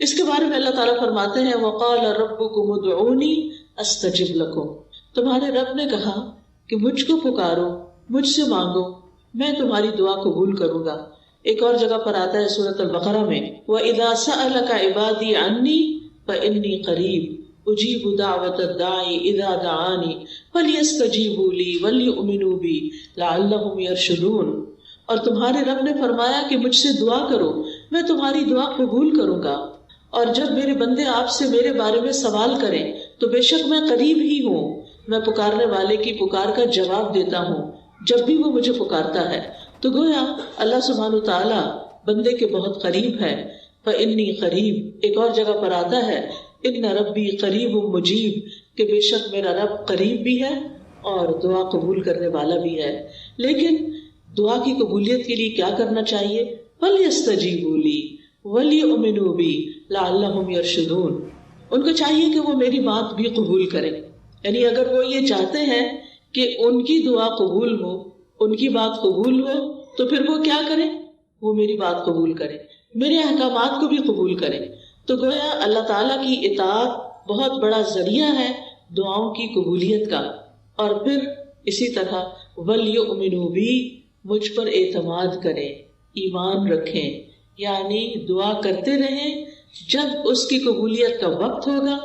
اس کے بارے میں اللہ تعالیٰ فرماتے ہیں وَقَالَ رَبُّكُمُ ادْعُونِي أَسْتَجِبْ لَكُمْ، تمہارے رب نے کہا کہ مجھ کو پکارو، مجھ سے مانگو، میں تمہاری دعا قبول کروں گا۔ ایک اور جگہ پر آتا ہے سورۃ البقرہ میں وَإِذَا سَأَلَكَ عِبَادِي عَنِّي فَإِنِّي قَرِيبٌ أُجِيبُ دَعْوَةَ الدَّاعِ إِذَا دَعَانِ فَلْيَسْتَجِيبُوا لِي وَلْيُؤْمِنُوا بِي لَعَلَّهُمْ يَرْشُدُونَ، اور تمہارے رب نے فرمایا کہ مجھ سے دعا کرو، میں تمہاری دعا قبول کروں گا، اور جب میرے بندے آپ سے میرے بارے میں سوال کریں تو بے شک میں قریب ہی ہوں، میں پکارنے والے کی پکار کا جواب دیتا ہوں جب بھی وہ مجھے پکارتا ہے۔ تو گویا اللہ سبحانہ تعالیٰ بندے کے بہت قریب ہے۔ فَإِنِّي قریب، ایک اور جگہ پر آتا ہے ان ربی قریب مجیب، کہ بے شک میرا رب قریب بھی ہے اور دعا قبول کرنے والا بھی ہے۔ لیکن دعا کی قبولیت کے لیے کیا کرنا چاہیے؟ فَلْيَسْتَجِيبُوا لِي وَلْيُؤْمِنُوا بِي لَعَلَّهُمْ يَرْشُدُونَ، ان کو چاہیے کہ وہ میری بات بھی قبول کریں، یعنی اگر وہ یہ چاہتے ہیں کہ ان کی دعا قبول ہو، ان کی بات قبول ہو، تو پھر وہ کیا کریں؟ وہ میری بات قبول کریں، میرے احکامات کو بھی قبول کریں۔ تو گویا اللہ تعالیٰ کی اطاعت بہت بڑا ذریعہ ہے دعاؤں کی قبولیت کا۔ اور پھر اسی طرح وَلْيُؤْمِنُوا بِي، مجھ پر اعتماد کریں، ایمان رکھیں، یعنی دعا کرتے رہیں، جب اس کی قبولیت کا وقت ہوگا،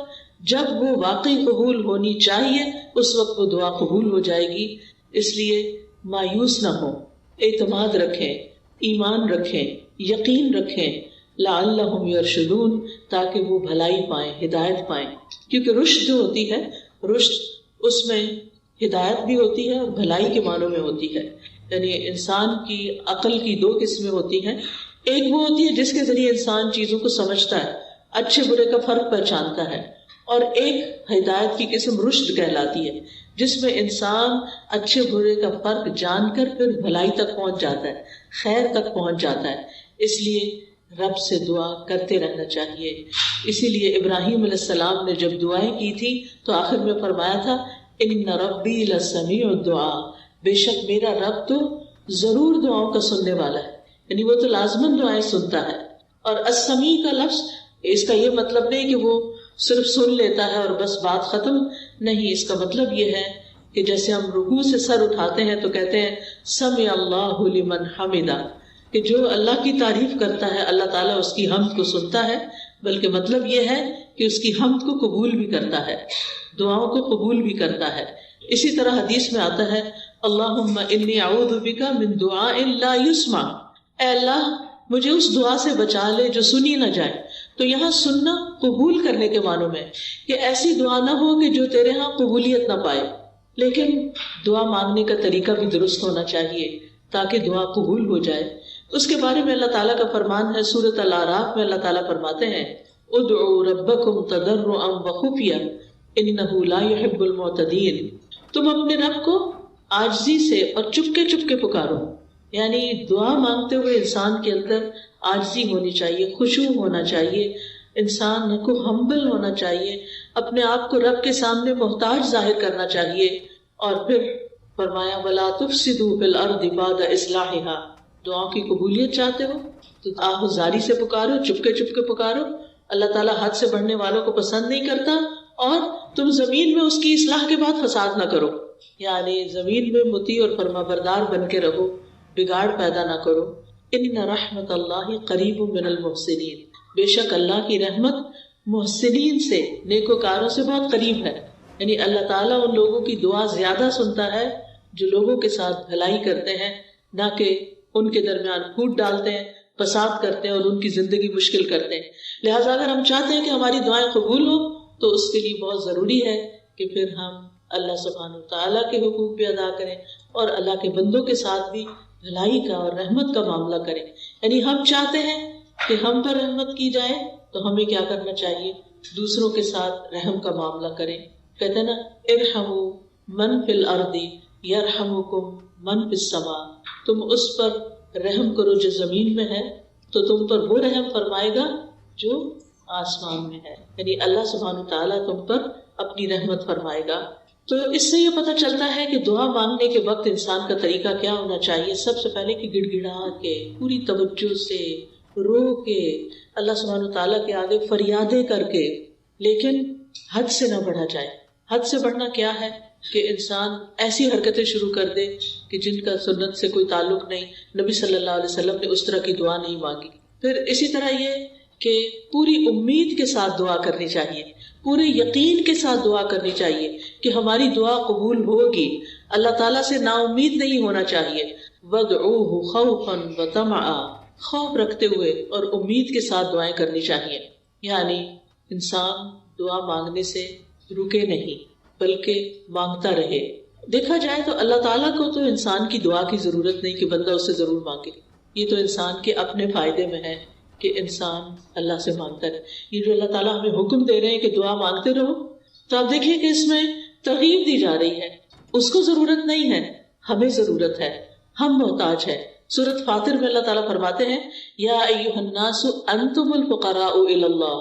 جب وہ واقعی قبول ہونی چاہیے، اس وقت وہ دعا قبول ہو جائے گی۔ اس لیے مایوس نہ ہو، اعتماد رکھیں، ایمان رکھیں، یقین رکھیں، لعلہم یرشدون، تاکہ وہ بھلائی پائیں، ہدایت پائیں، کیونکہ رشد جو ہوتی ہے، رشد اس میں ہدایت بھی ہوتی ہے اور بھلائی کے معنوں میں ہوتی ہے۔ یعنی انسان کی عقل کی دو قسمیں ہوتی ہیں، ایک وہ ہوتی ہے جس کے ذریعے انسان چیزوں کو سمجھتا ہے، اچھے برے کا فرق پہچانتا ہے، اور ایک ہدایت کی قسم رشد کہلاتی ہے، جس میں انسان اچھے برے کا فرق جان کر پھر بھلائی تک پہنچ جاتا ہے، خیر تک پہنچ جاتا ہے۔ اس لیے رب سے دعا کرتے رہنا چاہیے۔ اسی لیے ابراہیم علیہ السلام نے جب دعائیں کی تھی تو آخر میں فرمایا تھا ان ربی لسمیع الدعاء، بے شک میرا رب تو ضرور دعاؤں کا سننے والا ہے، یعنی وہ تو لازماً دعائیں سنتا ہے۔ اور السمیع کا لفظ اس کا یہ مطلب نہیں کہ وہ صرف سن لیتا ہے اور بس بات ختم، نہیں، اس کا مطلب یہ ہے کہ جیسے ہم رکوع سے سر اٹھاتے ہیں تو کہتے ہیں سمع اللہ لمن حمدہ، کہ جو اللہ کی تعریف کرتا ہے اللہ تعالیٰ اس کی حمد کو سنتا ہے، بلکہ مطلب یہ ہے کہ اس کی حمد کو قبول بھی کرتا ہے، دعاؤں کو قبول بھی کرتا ہے۔ اسی طرح حدیث میں آتا ہے اللہم انی اعوذ بک من دعاء لا یسمع، اے اللہ مجھے اس دعا سے بچا لے جو سنی نہ جائے۔ تو یہاں سننا قبول کرنے کے معنوں میں کہ ایسی دعا نہ ہو کہ جو تیرے ہاں قبولیت نہ پائے، لیکن دعا مانگنے کا طریقہ بھی درست ہونا چاہیے تاکہ دعا قبول ہو جائے۔ اس کے بارے میں اللہ تعالیٰ کا فرمان ہے سورۃ الاعراف میں، اللہ تعالیٰ فرماتے ہیں ادعوا ربکم تضرعا وخفیا انہ لا يحب المعتدین، تم اپنے رب کو عاجزی سے اور چپکے چپکے پکارو، یعنی دعا مانگتے ہوئے انسان کے اندر عاجزی ہونی چاہیے، خشوع ہونا چاہیے، انسان کو ہمبل ہونا چاہیے، اپنے آپ کو رب کے سامنے محتاج ظاہر کرنا چاہیے۔ اور پھر فرمایا وَلَا تُفْسِدُوا فِي الْأَرْضِ بَعْدَ إِصْلَاحِهَا، دعاؤں کی قبولیت چاہتے ہو تو آہوزاری سے پکارو، چپکے چپکے پکارو، اللہ تعالیٰ حد سے بڑھنے والوں کو پسند نہیں کرتا، اور تم زمین میں اس کی اصلاح کے بعد فساد نہ کرو، یعنی زمین میں مطیع اور فرما بردار بن کے رہو، بگاڑ پیدا نہ کرو۔ ان رحمت اللہ قریب من المحسنین، بے شک اللہ کی رحمت محسنین سے، نیکوکاروں سے بہت قریب ہے، یعنی اللہ تعالیٰ ان لوگوں کی دعا زیادہ سنتا ہے جو لوگوں کے ساتھ بھلائی کرتے ہیں، نہ کہ ان کے درمیان پھوٹ ڈالتے ہیں، فساد کرتے ہیں اور ان کی زندگی مشکل کرتے ہیں۔ لہٰذا اگر ہم چاہتے ہیں کہ ہماری دعائیں قبول ہوں تو اس کے لیے بہت ضروری ہے کہ پھر ہم اللہ سبحانہ تعالیٰ کے حقوق بھی ادا کریں اور اللہ کے بندوں کے ساتھ بھی بھلائی کا اور رحمت کا معاملہ کریں۔ یعنی ہم چاہتے ہیں کہ ہم پر رحمت کی جائے تو ہمیں کیا کرنا چاہیے؟ دوسروں کے ساتھ رحم کا معاملہ کریں۔ کہتے ہیں نا ارحموا من فی الارض یرحمکم من فی السماء، تم اس پر رحم کرو جو زمین میں ہے تو تم پر وہ رحم فرمائے گا جو آسمان میں ہے، یعنی اللہ سبحانہ تعالیٰ تم پر اپنی رحمت فرمائے گا۔ تو اس سے یہ پتہ چلتا ہے کہ دعا مانگنے کے وقت انسان کا طریقہ کیا ہونا چاہیے۔ سب سے پہلے کہ گڑ گڑا کے پوری توجہ سے رو کے, اللہ سبحانہ تعالیٰ کے آگے فریادیں کر کے, لیکن حد سے نہ بڑھا جائے. حد سے بڑھنا کیا ہے کہ انسان ایسی حرکتیں شروع کر دے کہ جن کا سنت سے کوئی تعلق نہیں. نبی صلی اللہ علیہ وسلم نے اس طرح کی دعا نہیں مانگی. پھر اسی طرح یہ کہ پوری امید کے ساتھ دعا کرنی چاہیے, پورے یقین کے ساتھ دعا کرنی چاہیے کہ ہماری دعا قبول ہوگی. اللہ تعالیٰ سے نا امید نہیں ہونا چاہیے. وَادْعُوهُ خَوْفًا وَطَمَعًا, خوف رکھتے ہوئے اور امید کے ساتھ دعائیں کرنی چاہیے. یعنی انسان دعا مانگنے سے رکے نہیں بلکہ مانگتا رہے. دیکھا جائے تو اللہ تعالیٰ کو تو انسان کی دعا کی ضرورت نہیں کہ بندہ اس سے ضرور مانگے. یہ تو انسان کے اپنے فائدے میں ہے کہ انسان اللہ سے مانگتا رہے. یہ جو اللہ تعالیٰ ہمیں حکم دے رہے ہیں کہ دعا مانگتے رہو, تو آپ دیکھیے کہ اس میں ترغیب دی جا رہی ہے. اس کو ضرورت نہیں ہے, ہمیں ضرورت ہے, ہم محتاج ہیں. سورۃ فاطر میں اللہ تعالیٰ فرماتے ہیں یا ایھا الناس انتم الفقراء الی اللہ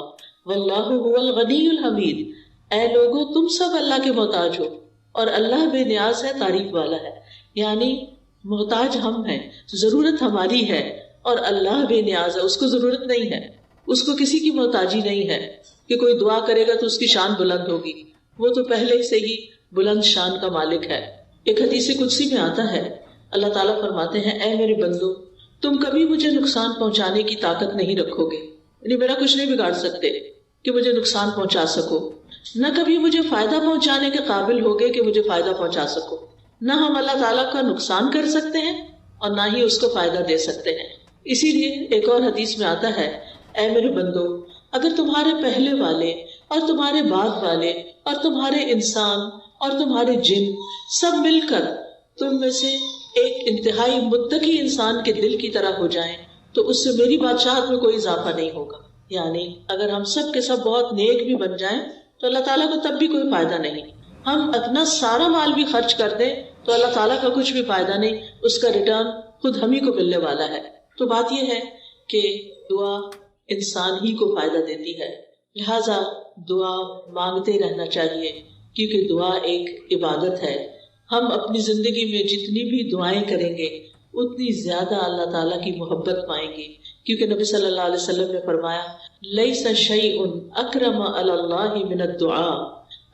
واللہ هو الغنی الحمید. اے لوگو تم سب اللہ کے محتاج ہو اور اللہ بے نیاز ہے, تعریف والا ہے. یعنی محتاج ہم ہیں, ضرورت ہماری ہے, اور اللہ بے نیاز ہے, اس کو ضرورت نہیں ہے, اس کو کسی کی محتاجی نہیں ہے کہ کوئی دعا کرے گا تو اس کی شان بلند ہوگی. وہ تو پہلے سے ہی بلند شان کا مالک ہے. ایک حدیث قدسی میں آتا ہے, اللہ تعالیٰ فرماتے ہیں اے میرے بندو تم کبھی مجھے نقصان پہنچانے کی طاقت نہیں رکھو گے, یعنی میرا کچھ نہیں بگاڑ سکتے کہ مجھے نقصان پہنچا سکو, نہ کبھی مجھے فائدہ پہنچانے کے قابل ہوگے کہ مجھے فائدہ پہنچا سکو. نہ ہم اللہ تعالیٰ کا نقصان کر سکتے ہیں اور نہ ہی اس کو فائدہ دے سکتے ہیں. اسی لیے ایک اور حدیث میں آتا ہے اے میرے بندو اگر تمہارے پہلے والے اور تمہارے بعد والے اور تمہارے انسان اور تمہارے جن سب مل کر تم میں سے ایک انتہائی متقی انسان کے دل کی طرح ہو جائیں تو اس سے میری بادشاہت میں کوئی اضافہ نہیں ہوگا. یعنی اگر ہم سب کے سب بہت نیک بھی بن جائیں تو اللہ تعالیٰ کو تب بھی کوئی فائدہ نہیں. ہم اپنا سارا مال بھی خرچ کر دیں تو اللہ تعالیٰ کا کچھ بھی فائدہ نہیں, اس کا ریٹرن خود ہم ہی کو ملنے والا ہے. تو بات یہ ہے کہ دعا انسان ہی کو فائدہ دیتی ہے, لہٰذا دعا مانگتے رہنا چاہیے کیونکہ دعا ایک عبادت ہے. ہم اپنی زندگی میں جتنی بھی دعائیں کریں گے اتنی زیادہ اللہ تعالیٰ کی محبت پائیں گے, کیونکہ نبی صلی اللہ علیہ وسلم نے فرمایا لیس شیء اکرم علی اللہ من الدعاء,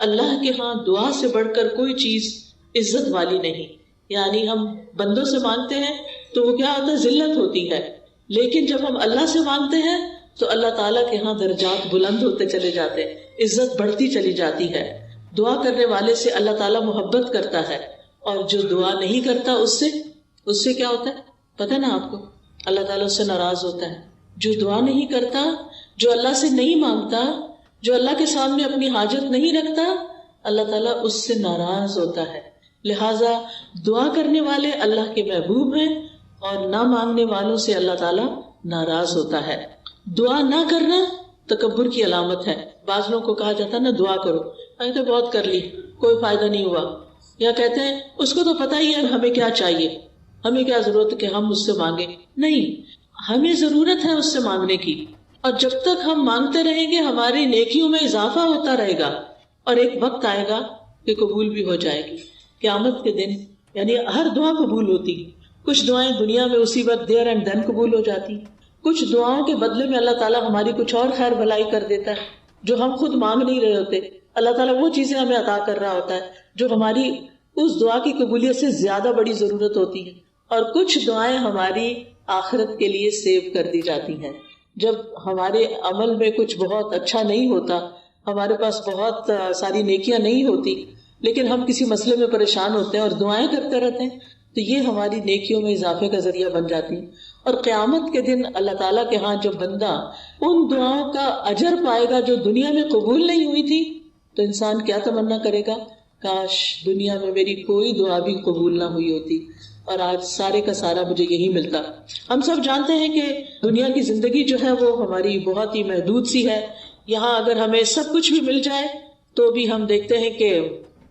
اللہ کے ہاں دعا سے بڑھ کر کوئی چیز عزت والی نہیں. یعنی ہم بندوں سے مانگتے ہیں تو وہ کیا ہوتا ہے, ذلت ہوتی ہے, لیکن جب ہم اللہ سے مانگتے ہیں تو اللہ تعالیٰ کے ہاں درجات بلند ہوتے چلے جاتے ہیں, عزت بڑھتی چلی جاتی ہے. دعا کرنے والے سے اللہ تعالیٰ محبت کرتا ہے, اور جو دعا نہیں کرتا اس سے کیا ہوتا ہے پتہ نا آپ کو, اللہ تعالیٰ اس سے ناراض ہوتا ہے. جو دعا نہیں کرتا, جو اللہ سے نہیں مانگتا, جو اللہ کے سامنے اپنی حاجت نہیں رکھتا, اللہ تعالیٰ اس سے ناراض ہوتا ہے. لہٰذا دعا کرنے والے اللہ کے محبوب ہیں اور نہ مانگنے والوں سے اللہ تعالیٰ ناراض ہوتا ہے. دعا نہ کرنا تکبر کی علامت ہے. بعض لوگوں کو کہا جاتا ہے نا دعا کرو, تو بہت کر لی کوئی فائدہ نہیں ہوا, یا کہتے ہیں اس کو تو پتہ ہی ہے ہمیں کیا چاہیے, ہمیں کیا ضرورت ہے کہ ہم اس سے مانگیں. نہیں, ہمیں ضرورت ہے اس سے مانگنے کی, اور جب تک ہم مانگتے رہیں گے ہماری نیکیوں میں اضافہ ہوتا رہے گا, اور ایک وقت آئے گا کہ قبول بھی ہو جائے گی. قیامت کے دن یعنی ہر دعا قبول ہوتی. کچھ دعائیں دنیا میں اسی وقت دیر اینڈ دن قبول ہو جاتی, کچھ دعاؤں کے بدلے میں اللہ تعالیٰ ہماری کچھ اور خیر بھلائی کر دیتا ہے جو ہم خود مانگ نہیں رہے ہوتے. اللہ تعالیٰ وہ چیزیں ہمیں عطا کر رہا ہوتا ہے جو ہماری اس دعا کی قبولیت سے زیادہ بڑی ضرورت ہوتی ہے, اور کچھ دعائیں ہماری آخرت کے لیے سیو کر دی جاتی ہیں. جب ہمارے عمل میں کچھ بہت اچھا نہیں ہوتا, ہمارے پاس بہت ساری نیکیاں نہیں ہوتی, لیکن ہم کسی مسئلے میں پریشان ہوتے ہیں اور دعائیں کرتے رہتے ہیں, تو یہ ہماری نیکیوں میں اضافے کا ذریعہ بن جاتی ہیں. اور قیامت کے دن اللہ تعالیٰ کے ہاں جو بندہ ان دعاؤں کا اجر پائے گا جو دنیا میں قبول نہیں ہوئی تھی, تو انسان کیا تمنا کرے گا, کاش دنیا میں میری کوئی دعا بھی قبول نہ ہوئی ہوتی اور آج سارے کا سارا مجھے یہی ملتا. ہم سب جانتے ہیں کہ دنیا کی زندگی جو ہے وہ ہماری بہت ہی محدود سی ہے. یہاں اگر ہمیں سب کچھ بھی مل جائے تو بھی ہم دیکھتے ہیں کہ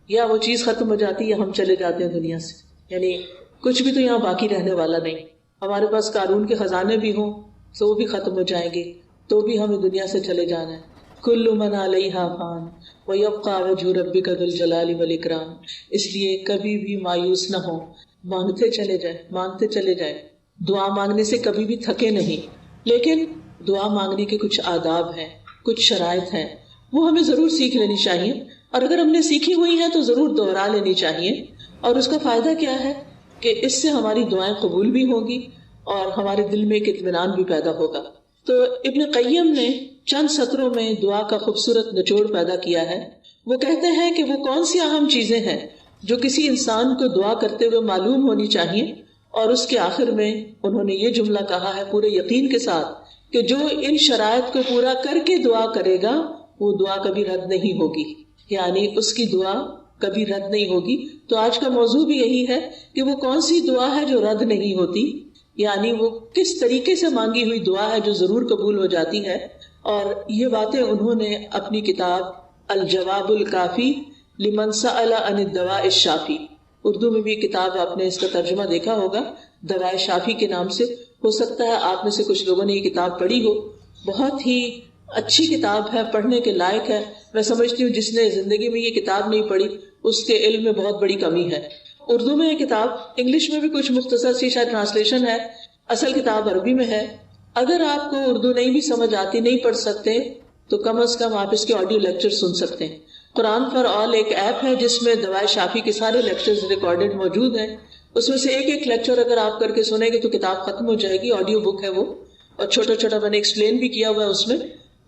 یا وہ چیز ختم ہو جاتی ہے یا ہم چلے جاتے ہیں دنیا سے, یعنی کچھ بھی تو یہاں باقی رہنے والا نہیں. ہمارے پاس قارون کے خزانے بھی ہوں تو وہ بھی ختم ہو جائیں گے, تو بھی ہمیں دنیا سے چلے جانا ہے. کل من علیہا فان ویبقی وجہ ربک ذو الجلال والاکرام. اس لیے کبھی بھی مایوس نہ ہو, مانگتے چلے جائیں, مانگتے چلے جائیں. دعا مانگنے سے کبھی بھی تھکے نہیں. لیکن دعا مانگنے کے کچھ آداب ہیں، کچھ شرائط ہیں، وہ ہمیں ضرور سیکھ لینی چاہیے، اور اگر ہم نے سیکھی ہوئی ہیں تو ضرور دوہرا لینی چاہیے. اور اس کا فائدہ کیا ہے کہ اس سے ہماری دعائیں قبول بھی ہوں گی اور ہمارے دل میں ایک اطمینان بھی پیدا ہوگا. تو ابن قیم نے چند سطروں میں دعا کا خوبصورت نچوڑ پیدا کیا ہے. وہ کہتے ہیں کہ وہ کون سی اہم چیزیں ہیں جو کسی انسان کو دعا کرتے ہوئے معلوم ہونی چاہیے، اور اس کے آخر میں انہوں نے یہ جملہ کہا ہے پورے یقین کے ساتھ کہ جو ان شرائط کو پورا کر کے دعا کرے گا وہ دعا کبھی رد نہیں ہوگی، یعنی اس کی دعا کبھی رد نہیں ہوگی. تو آج کا موضوع بھی یہی ہے کہ وہ کون سی دعا ہے جو رد نہیں ہوتی، یعنی وہ کس طریقے سے مانگی ہوئی دعا ہے جو ضرور قبول ہو جاتی ہے. اور یہ باتیں انہوں نے اپنی کتاب الجواب الکافی لمن سأل عن الدواء الشافی، اردو میں بھی کتاب آپ نے اس کا ترجمہ دیکھا ہوگا دواء شافی کے نام سے. ہو سکتا ہے آپ میں سے کچھ لوگوں نے یہ کتاب پڑھی ہو. بہت ہی اچھی کتاب ہے، پڑھنے کے لائق ہے. میں سمجھتی ہوں جس نے زندگی میں یہ کتاب نہیں پڑھی اس کے علم میں بہت بڑی کمی ہے. اردو میں یہ کتاب، انگلش میں بھی کچھ مختصر سی شاید ٹرانسلیشن ہے، اصل کتاب عربی میں ہے. اگر آپ کو اردو نہیں بھی سمجھ آتی، نہیں پڑھ سکتے، تو کم از کم آپ اس کے آڈیو لیکچر سن سکتے ہیں. قرآن فار آل ایک ایپ ہے جس میں دواء شافی کے سارے لیکچرز ریکارڈڈ موجود ہیں. اس میں سے ایک لیکچر اگر آپ کر کے سنیں گے تو کتاب ختم ہو جائے گی. آڈیو بک ہے وہ، اور چھوٹا چھوٹا میں نے ایکسپلین بھی کیا ہوا ہے اس میں.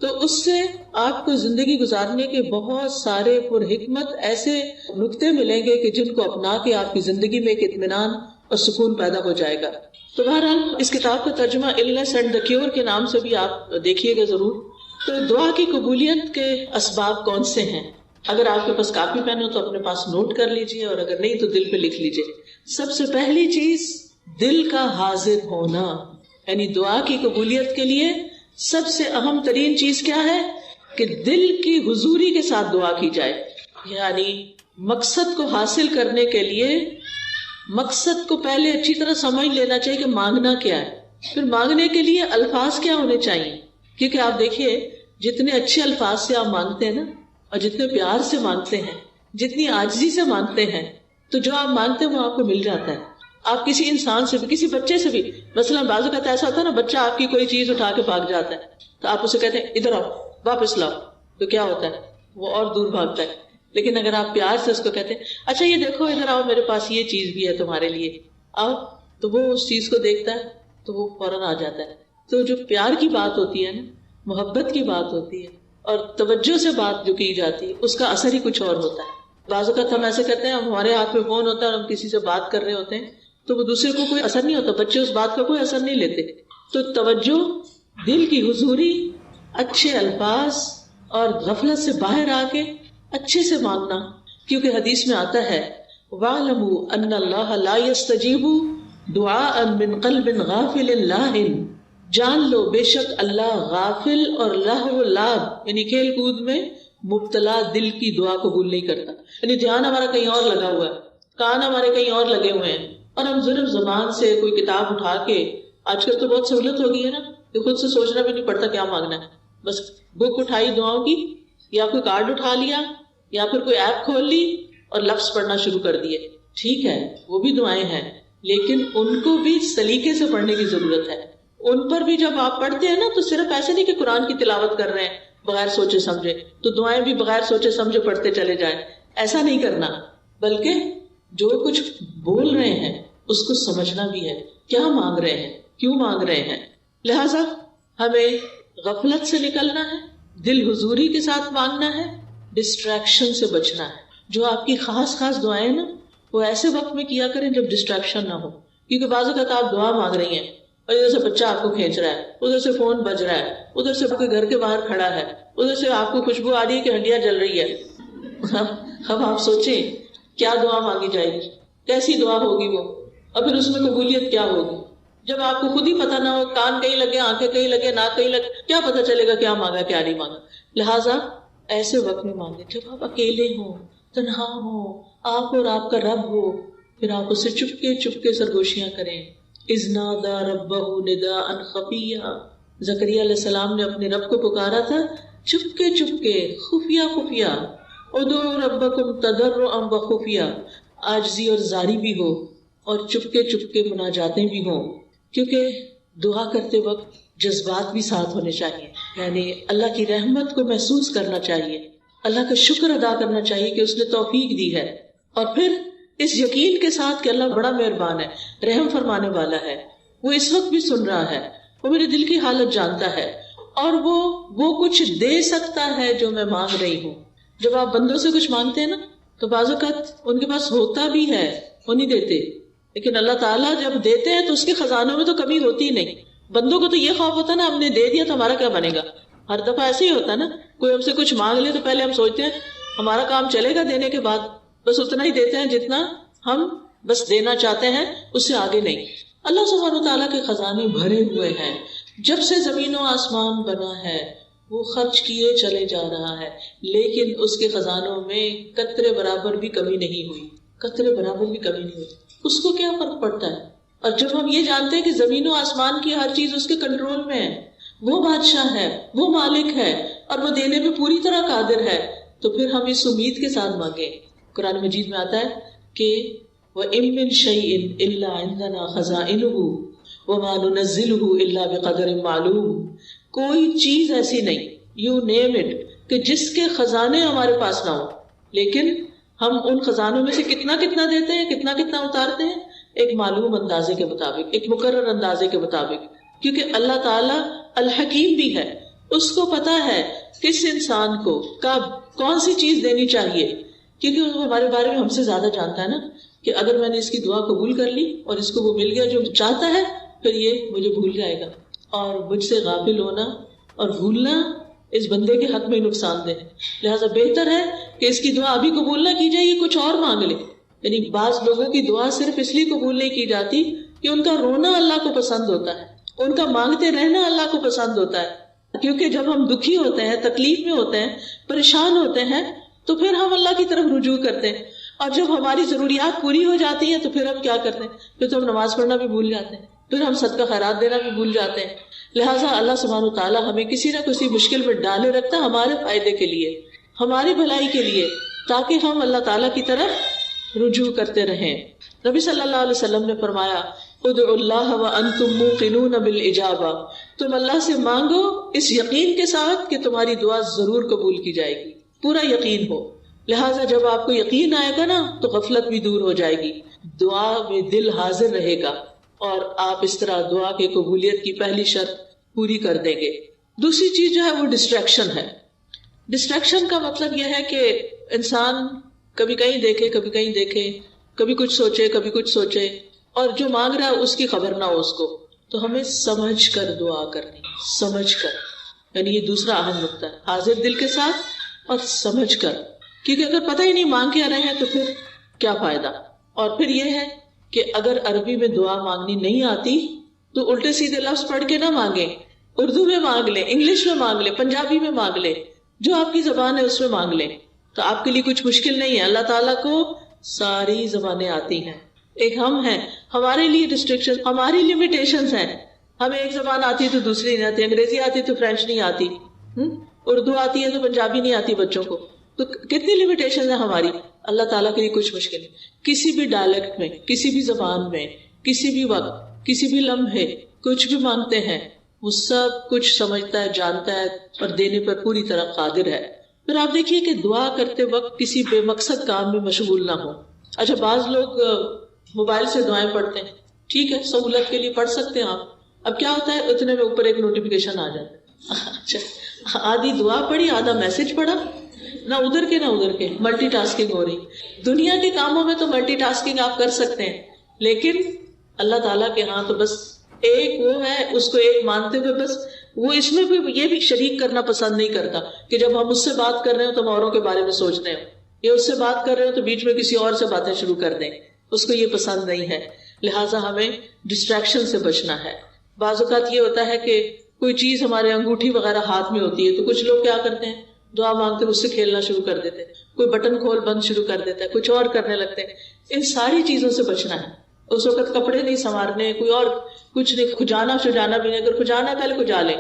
تو اس سے آپ کو زندگی گزارنے کے بہت سارے پر حکمت ایسے نکتے ملیں گے کہ جن کو اپنا کے آپ کی زندگی میں ایک اطمینان اور سکون پیدا ہو جائے گا. تو بہرحال اس کتاب کا ترجمہ النس اینڈ دا کیور کے نام سے بھی آپ دیکھیے گا ضرور. تو دعا کی قبولیت کے اسباب کون سے ہیں؟ اگر آپ کے پاس کاپی پین ہو تو اپنے پاس نوٹ کر لیجئے، اور اگر نہیں تو دل پہ لکھ لیجئے. سب سے پہلی چیز دل کا حاضر ہونا، یعنی دعا کی قبولیت کے لیے سب سے اہم ترین چیز کیا ہے کہ دل کی حضوری کے ساتھ دعا کی جائے. یعنی مقصد کو حاصل کرنے کے لیے مقصد کو پہلے اچھی طرح سمجھ لینا چاہیے کہ مانگنا کیا ہے. پھر مانگنے کے لیے الفاظ کیا ہونے چاہیے، کیونکہ آپ دیکھیے جتنے اچھے الفاظ سے آپ مانگتے ہیں نا، اور جتنے پیار سے مانگتے ہیں، جتنی عاجزی سے مانگتے ہیں، تو جو آپ مانگتے ہیں وہ آپ کو مل جاتا ہے. آپ کسی انسان سے بھی، کسی بچے سے بھی، مثلا بعض اوقات ایسا ہوتا ہے نا، بچہ آپ کی کوئی چیز اٹھا کے بھاگ جاتا ہے تو آپ اسے کہتے ہیں ادھر آؤ، واپس لاؤ، تو کیا ہوتا ہے وہ اور دور بھاگتا ہے. لیکن اگر آپ پیار سے اس کو کہتے ہیں اچھا یہ دیکھو ادھر آؤ، میرے پاس یہ چیز بھی ہے تمہارے لیے، آؤ، تو وہ اس چیز کو دیکھتا ہے تو وہ فوراً آ جاتا ہے. تو جو پیار کی بات ہوتی ہے نا، محبت کی بات ہوتی ہے، اور توجہ سے بات جو کی جاتی ہے، اس کا اثر ہی کچھ اور ہوتا ہے. بعض اوقات ہم ایسے کرتے ہیں، ہمارے ہاتھ میں فون ہوتا ہے اور ہم کسی سے بات کر رہے ہوتے ہیں تو وہ دوسرے کو کوئی اثر نہیں ہوتا، بچے اس بات کا کوئی اثر نہیں لیتے. تو توجہ، دل کی حضوری، اچھے الفاظ، اور غفلت سے باہر آ کے اچھے سے مانگنا. کیونکہ حدیث میں آتا ہے وَاعْلَمُوا أَنَّ اللَّهَ لَا يَسْتَجِيبُ دُعَاءً مِّن قَلْبٍ غَافِلٍ لَاهٍ، جان لو بے شک اللہ غافل اور لہو لعب یعنی کھیل کود میں مبتلا دل کی دعا قبول نہیں کرتا. یعنی دھیان ہمارا کہیں اور لگا ہوا ہے، کان ہمارے کہیں اور لگے ہوئے ہیں، اور ہم صرف زبان سے کوئی کتاب اٹھا کے، آج کل تو بہت سہولت ہو گئی ہے نا کہ خود سے سوچنا بھی نہیں پڑتا کیا مانگنا ہے، بس بک اٹھائی دعاؤں کی، یا کوئی کارڈ اٹھا لیا، یا پھر کوئی ایپ کھول لی اور لفظ پڑھنا شروع کر دیے. ٹھیک ہے وہ بھی دعائیں ہیں، لیکن ان کو بھی سلیقے سے پڑھنے کی ضرورت ہے. ان پر بھی جب آپ پڑھتے ہیں نا تو صرف ایسے نہیں کہ قرآن کی تلاوت کر رہے ہیں بغیر سوچے سمجھے تو دعائیں بھی بغیر سوچے سمجھے پڑھتے چلے جائیں، ایسا نہیں کرنا، بلکہ جو کچھ بول رہے ہیں اس کو سمجھنا بھی ہے، کیا مانگ رہے ہیں، کیوں مانگ رہے ہیں. لہٰذا ہمیں غفلت سے نکلنا ہے، دل حضوری کے ساتھ مانگنا ہے، ڈسٹریکشن سے بچنا ہے. جو آپ کی خاص خاص دعائیں نا وہ ایسے وقت میں کیا کریں جب ڈسٹریکشن نہ ہو. کیونکہ بعض اوقات آپ دعا مانگ رہی ہیں اور ادھر سے بچہ آپ کو کھینچ رہا ہے، ادھر سے فون بج رہا ہے، ادھر سے کوئی گھر کے باہر کھڑا ہے، ادھر سے آپ کو خوشبو آ رہی ہے کہ ہڈیاں جل رہی ہے. اب آپ سوچیں کیا دعا مانگی جائے گی، کیسی دعا ہوگی وہ، اور پھر اس میں قبولیت کیا ہوگی. جب آپ کو خود ہی پتہ نہ ہو، کان کہیں لگے، آنکھیں کہیں لگے، ناک کہیں لگے، کیا پتہ چلے گا کیا مانگا کیا نہیں مانگا. لہٰذا ایسے وقت میں مانگے جب آپ اکیلے ہوں، تنہا ہوں، آپ اور آپ کا رب ہو، پھر آپ اسے چپکے سرگوشیاں کریں. اذ نادى ربه نداء خفيا، زکریا علیہ السلام نے اپنے رب کو پکارا تھا چپکے خفیہ. ادعوا ربکم تضرعا وخفیا، عاجزی اور زاری بھی ہو اور چپکے مناجاتیں بھی ہوں. کیونکہ دعا کرتے وقت جذبات بھی ساتھ ہونے چاہیے. یعنی اللہ کی رحمت کو محسوس کرنا چاہیے, اللہ کا شکر ادا کرنا چاہیے کہ اس نے توفیق دی ہے, اور پھر اس یقین کے ساتھ کہ اللہ بڑا مہربان ہے, رحم فرمانے والا ہے, وہ اس وقت بھی سن رہا ہے, وہ میرے دل کی حالت جانتا ہے, اور وہ کچھ دے سکتا ہے جو میں مانگ رہی ہوں. جب آپ بندوں سے کچھ مانگتے ہیں نا تو بعض اوقات ان کے پاس ہوتا بھی ہے, وہ نہیں دیتے, لیکن اللہ تعالیٰ جب دیتے ہیں تو اس کے خزانوں میں تو کمی ہوتی ہی نہیں. بندوں کو تو یہ خوف ہوتا ہے نا, ہم نے دے دیا تو ہمارا کیا بنے گا. ہر دفعہ ایسے ہی ہوتا ہے نا, کوئی ہم سے کچھ مانگ لے تو پہلے ہم سوچتے ہیں ہمارا کام چلے گا دینے کے بعد, بس اتنا ہی دیتے ہیں جتنا ہم بس دینا چاہتے ہیں, اس سے آگے نہیں. اللہ سبحانہ و تعالیٰ کے خزانے بھرے ہوئے ہیں. جب سے زمین و آسمان بنا ہے وہ خرچ کیے چلے جا رہا ہے, لیکن اس کے خزانوں میں قطرے برابر بھی کمی نہیں ہوئی, قطرے برابر بھی کمی نہیں ہوئی. اس کو کیا فرق پڑتا ہے؟ اور جب ہم یہ جانتے ہیں کہ زمین و آسمان کی ہر چیز اس کے کنٹرول میں ہے, وہ بادشاہ ہے, وہ مالک ہے, اور وہ دینے پہ پوری طرح قادر ہے, تو پھر ہم اس امید کے ساتھ مانگیں. قرآن مجید میں آتا ہے کہ وَإِن مِّن شَيْءٍ إِلَّا عِندَنَا خَزَائِنُهُ وَمَا نُنَزِّلُهُ إِلَّا بِقَدَرٍ مَّعْلُومٍ. کوئی چیز ایسی نہیں, یو نیم اٹ, کہ جس کے خزانے ہمارے پاس نہ ہو, لیکن ہم ان خزانوں میں سے کتنا کتنا دیتے ہیں, کتنا کتنا اتارتے ہیں, ایک معلوم اندازے کے مطابق, ایک مقرر اندازے کے مطابق. کیونکہ اللہ تعالیٰ الحکیم بھی ہے, اس کو پتا ہے کس انسان کو کب کون سی چیز دینی چاہیے, کیونکہ وہ ہمارے بارے میں ہم سے زیادہ جانتا ہے نا, کہ اگر میں نے اس کی دعا قبول کر لی اور اس کو وہ مل گیا جو چاہتا ہے, پھر یہ مجھے بھول جائے گا. اور مجھ سے غافل ہونا اور بھولنا اس بندے کے حق میں نقصان دہ ہے. لہٰذا بہتر ہے کہ اس کی دعا ابھی قبول نہ کی جائے, یہ کچھ اور مانگ لے. یعنی بعض لوگوں کی دعا صرف اس لیے قبول نہیں کی جاتی کہ ان کا رونا اللہ کو پسند ہوتا ہے, ان کا مانگتے رہنا اللہ کو پسند ہوتا ہے. کیونکہ جب ہم دکھی ہوتے ہیں, تکلیف میں ہوتے ہیں, پریشان ہوتے ہیں, تو پھر ہم اللہ کی طرف رجوع کرتے ہیں. اور جب ہماری ضروریات پوری ہو جاتی ہیں تو پھر ہم کیا کرتے ہیں, پھر تو ہم نماز پڑھنا بھی بھول جاتے ہیں, پھر ہم صدقہ خیرات دینا بھی بھول جاتے ہیں. لہٰذا اللہ سبحانہ وتعالیٰ ہمیں کسی نہ کسی مشکل میں ڈالے رکھتا ہے ہمارے فائدے کے لیے, ہماری بھلائی کے لیے, تاکہ ہم اللہ تعالیٰ کی طرف رجوع کرتے رہیں. نبی صلی اللہ علیہ وسلم نے فرمایا ادعوا اللہ وانتم موقنون بالاجابہ, تم اللہ سے مانگو اس یقین کے ساتھ کہ تمہاری دعا ضرور قبول کی جائے گی, پورا یقین ہو. لہٰذا جب آپ کو یقین آئے گا نا تو غفلت بھی دور ہو جائے گی, دعا میں دل حاضر رہے گا, اور آپ اس طرح دعا کی قبولیت کی پہلی شرط پوری کر دیں گے. دوسری چیز جو ہے وہ ڈسٹریکشن ہے. ڈسٹریکشن کا مطلب یہ ہے کہ انسان کبھی کہیں دیکھے, کبھی کہیں دیکھے, کبھی کچھ سوچے, کبھی کچھ سوچے, اور جو مانگ رہا ہے اس کی خبر نہ ہو اس کو. تو ہمیں سمجھ کر دعا کرنی, سمجھ کر, یعنی یہ دوسرا اہم نقطہ ہے, حاضر دل کے ساتھ اور سمجھ کر. کیونکہ اگر پتہ ہی نہیں مانگ کے آ رہے ہیں تو پھر کیا فائدہ. اور پھر یہ ہے کہ اگر عربی میں دعا مانگنی نہیں آتی تو الٹے سیدھے لفظ پڑھ کے نہ مانگیں, اردو میں مانگ لیں, انگلش میں مانگ لیں, پنجابی میں مانگ لیں, جو آپ کی زبان ہے اس میں مانگ لیں, تو آپ کے لیے کچھ مشکل نہیں ہے. اللہ تعالیٰ کو ساری زبانیں آتی ہیں, ایک ہم ہیں, ہمارے لیے ریسٹرکشن, ہماری لمیٹیشنز ہیں. ہمیں ایک زبان آتی ہے تو دوسری نہیں آتی, انگریزی آتی ہے تو فرینچ نہیں آتی, اردو آتی ہے تو پنجابی نہیں آتی بچوں کو, تو کتنی لمیٹیشن ہے ہماری. اللہ تعالیٰ کے لیے کچھ مشکل نہیں. کسی بھی ڈائلیکٹ میں, کسی بھی زبان میں, کسی بھی وقت, کسی بھی لمحے کچھ بھی مانگتے ہیں, وہ سب کچھ سمجھتا ہے, جانتا ہے, اور دینے پر پوری طرح قادر ہے. پھر آپ دیکھیے کہ دعا کرتے وقت کسی بے مقصد کام میں مشغول نہ ہو. اچھا, بعض لوگ موبائل سے دعائیں پڑھتے ہیں, ٹھیک ہے, سہولت کے لیے پڑھ سکتے ہیں آپ. اب کیا ہوتا ہے, اتنے میں اوپر ایک نوٹیفیکیشن آ جاتا ہے. اچھا, آدھی دعا پڑھی, آدھا میسج پڑھا, نہ ادھر کے نہ ادھر کے, ملٹی ٹاسکنگ ہو رہی. دنیا کے کاموں میں تو ملٹی ٹاسکنگ آپ کر سکتے ہیں, لیکن اللہ تعالیٰ کے ہاں تو بس ایک وہ ہے, اس کو ایک مانتے ہوئے بس وہ اس میں بھی یہ بھی شریک کرنا پسند نہیں کرتا کہ جب ہم اس سے بات کر رہے ہو تو ہم اوروں کے بارے میں سوچ رہے ہو, یا اس سے بات کر رہے ہو تو بیچ میں کسی اور سے باتیں شروع کر دیں, اس کو یہ پسند نہیں ہے. لہٰذا ہمیں ڈسٹریکشن سے بچنا ہے. بعض اوقات یہ ہوتا ہے کہ کوئی چیز ہمارے انگوٹھی وغیرہ ہاتھ میں ہوتی ہے, تو کچھ لوگ کیا کرتے ہیں, دعا مانگتے اس سے کھیلنا شروع کر دیتے, کوئی بٹن کھول بند شروع کر دیتا ہے, کچھ اور کرنے لگتے ہیں. ان ساری چیزوں سے بچنا ہے. اس وقت کپڑے نہیں سنوارنے, کوئی اور کچھ نہیں, کھجانا شجانا بھی نہیں, اگر کھجانا پہلے کھجا لیں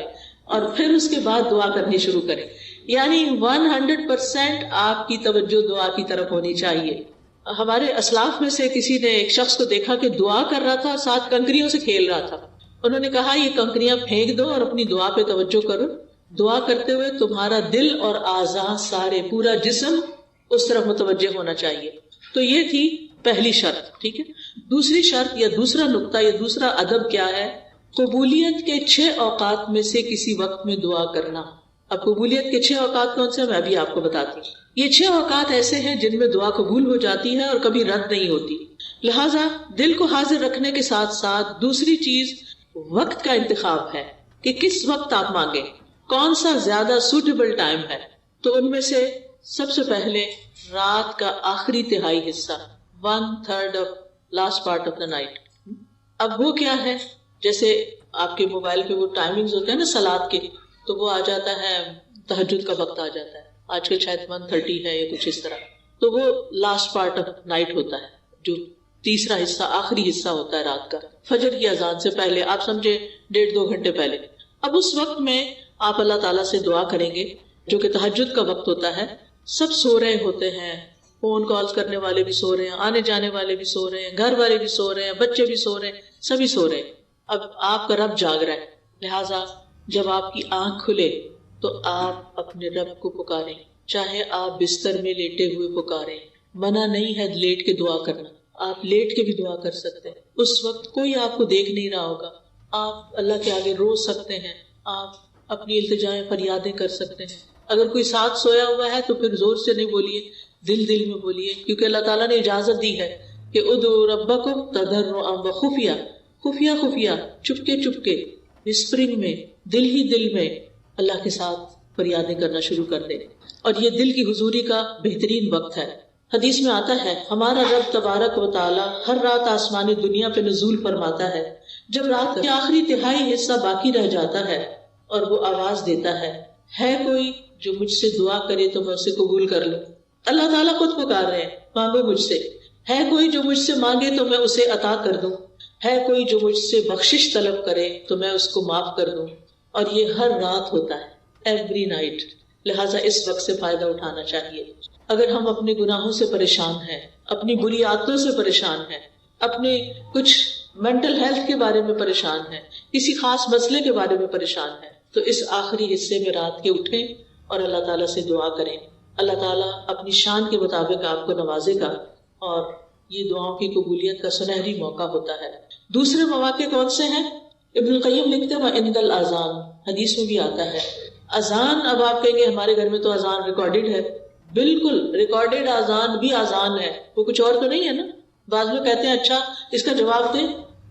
اور پھر اس کے بعد دعا کرنی شروع کریں. یعنی 100% آپ کی توجہ دعا کی طرف ہونی چاہیے. ہمارے اسلاف میں سے کسی نے ایک شخص کو دیکھا کہ دعا کر رہا تھا اور ساتھ کنکریوں سے کھیل رہا تھا. انہوں نے کہا یہ کنکریاں پھینک دو اور اپنی دعا پہ توجہ کرو، دعا کرتے ہوئے تمہارا دل اور اعضاء سارے، پورا جسم اس طرف متوجہ ہونا چاہیے. تو یہ تھی پہلی شرط. ٹھیک ہے. دوسری شرط یا دوسرا نقطہ یا دوسرا ادب کیا ہے؟ قبولیت کے 6 اوقات میں سے کسی وقت میں دعا کرنا. اب قبولیت کے 6 اوقات کون سے؟ میں بھی آپ کو بتاتی ہوں. یہ 6 اوقات ایسے ہیں جن میں دعا قبول ہو جاتی ہے اور کبھی رد نہیں ہوتی. لہٰذا دل کو حاضر رکھنے کے ساتھ ساتھ دوسری چیز وقت کا انتخاب ہے کہ کس وقت آپ مانگیں، کون سا زیادہ سوٹیبل ٹائم ہے. تو ان میں سے سب سے پہلے رات کا آخری تہائی حصہ، 1/3 of last part of the night. اب وہ کیا ہے؟ جیسے آپ کے موبائل پہ وہ ٹائمنگز ہوتے ہیں نا صلاۃ کے، تو وہ آ جاتا ہے تہجد کا وقت آ جاتا ہے. آج کل شاید 1:30 ہے یا کچھ اس طرح. تو وہ لاسٹ پارٹ آف نائٹ ہوتا ہے، جو تیسرا حصہ، آخری حصہ ہوتا ہے رات کا، فجر کی اذان سے پہلے، آپ سمجھے 1.5-2 گھنٹے پہلے. اب اس وقت میں آپ اللہ تعالیٰ سے دعا کریں گے، جو کہ تہجد کا وقت ہوتا ہے. سب سو رہے ہوتے ہیں، فون کالز کرنے والے بھی سو رہے ہیں، آنے جانے والے بھی سو رہے ہیں، گھر والے بھی سو رہے ہیں، بچے بھی سو رہے ہیں، سبھی سو رہے ہیں. اب آپ کا رب جاگ رہا ہے. لہٰذا جب آپ کی آنکھ کھلے تو آپ اپنے رب کو پکاریں، چاہے آپ بستر میں لیٹے ہوئے پکاریں. منع نہیں ہے لیٹ کے دعا کرنا، آپ لیٹ کے بھی دعا کر سکتے ہیں. اس وقت کوئی آپ کو دیکھ نہیں رہا ہوگا، آپ اللہ کے آگے رو سکتے ہیں، آپ اپنی التجائیں فریادیں کر سکتے ہیں. اگر کوئی ساتھ سویا ہوا ہے تو پھر زور سے نہیں بولیے، دل دل میں بولیے، کیونکہ اللہ تعالیٰ نے اجازت دی ہے کہ ادعوا ربکم تضرعا وخفیہ، خفیہ خفیہ، چپکے چپکے، وسپرنگ میں، دل ہی دل میں اللہ کے ساتھ فریادیں کرنا شروع کر دیں. اور یہ دل کی حضوری کا بہترین وقت ہے. حدیث میں آتا ہے ہمارا رب تبارک و تعالی ہر رات آسمانی دنیا پہ نزول فرماتا ہے. جب رات کے آخری تہائی حصہ باقی رہ جاتا ہے اور وہ آواز دیتا ہے کوئی جو مجھ سے دعا کرے تو میں اسے قبول کر لوں. اللہ تعالیٰ خود پکار رہے ہیں، مانگو مجھ سے. ہے کوئی جو مجھ سے مانگے تو میں اسے عطا کر دوں. ہے کوئی جو مجھ سے بخشش طلب کرے تو میں اس کو معاف کر دوں. اور یہ ہر رات ہوتا ہے، ایوری نائٹ. لہٰذا اس وقت سے فائدہ اٹھانا چاہیے. اگر ہم اپنے گناہوں سے پریشان ہیں، اپنی بری عادتوں سے پریشان ہیں، اپنے کچھ مینٹل ہیلتھ کے بارے میں پریشان ہیں، کسی خاص مسئلے کے بارے میں پریشان ہیں، تو اس آخری حصے میں رات کے اٹھیں اور اللہ تعالیٰ سے دعا کریں. اللہ تعالیٰ اپنی شان کے مطابق آپ کو نوازے گا اور یہ دعاؤں کی قبولیت کا سنہری موقع ہوتا ہے. دوسرے مواقع کون سے ہیں؟ ابن القیم لکھتے ہیں وَعِنْدَ الْأَذَانِ، حدیث میں بھی آتا ہے اذان. اب آپ کہیں گے ہمارے گھر میں تو اذان ریکارڈڈ ہے. بالکل ریکارڈڈ اذان بھی اذان ہے، وہ کچھ اور تو نہیں ہے نا. بعض لوگ کہتے ہیں اچھا اس کا جواب دیں.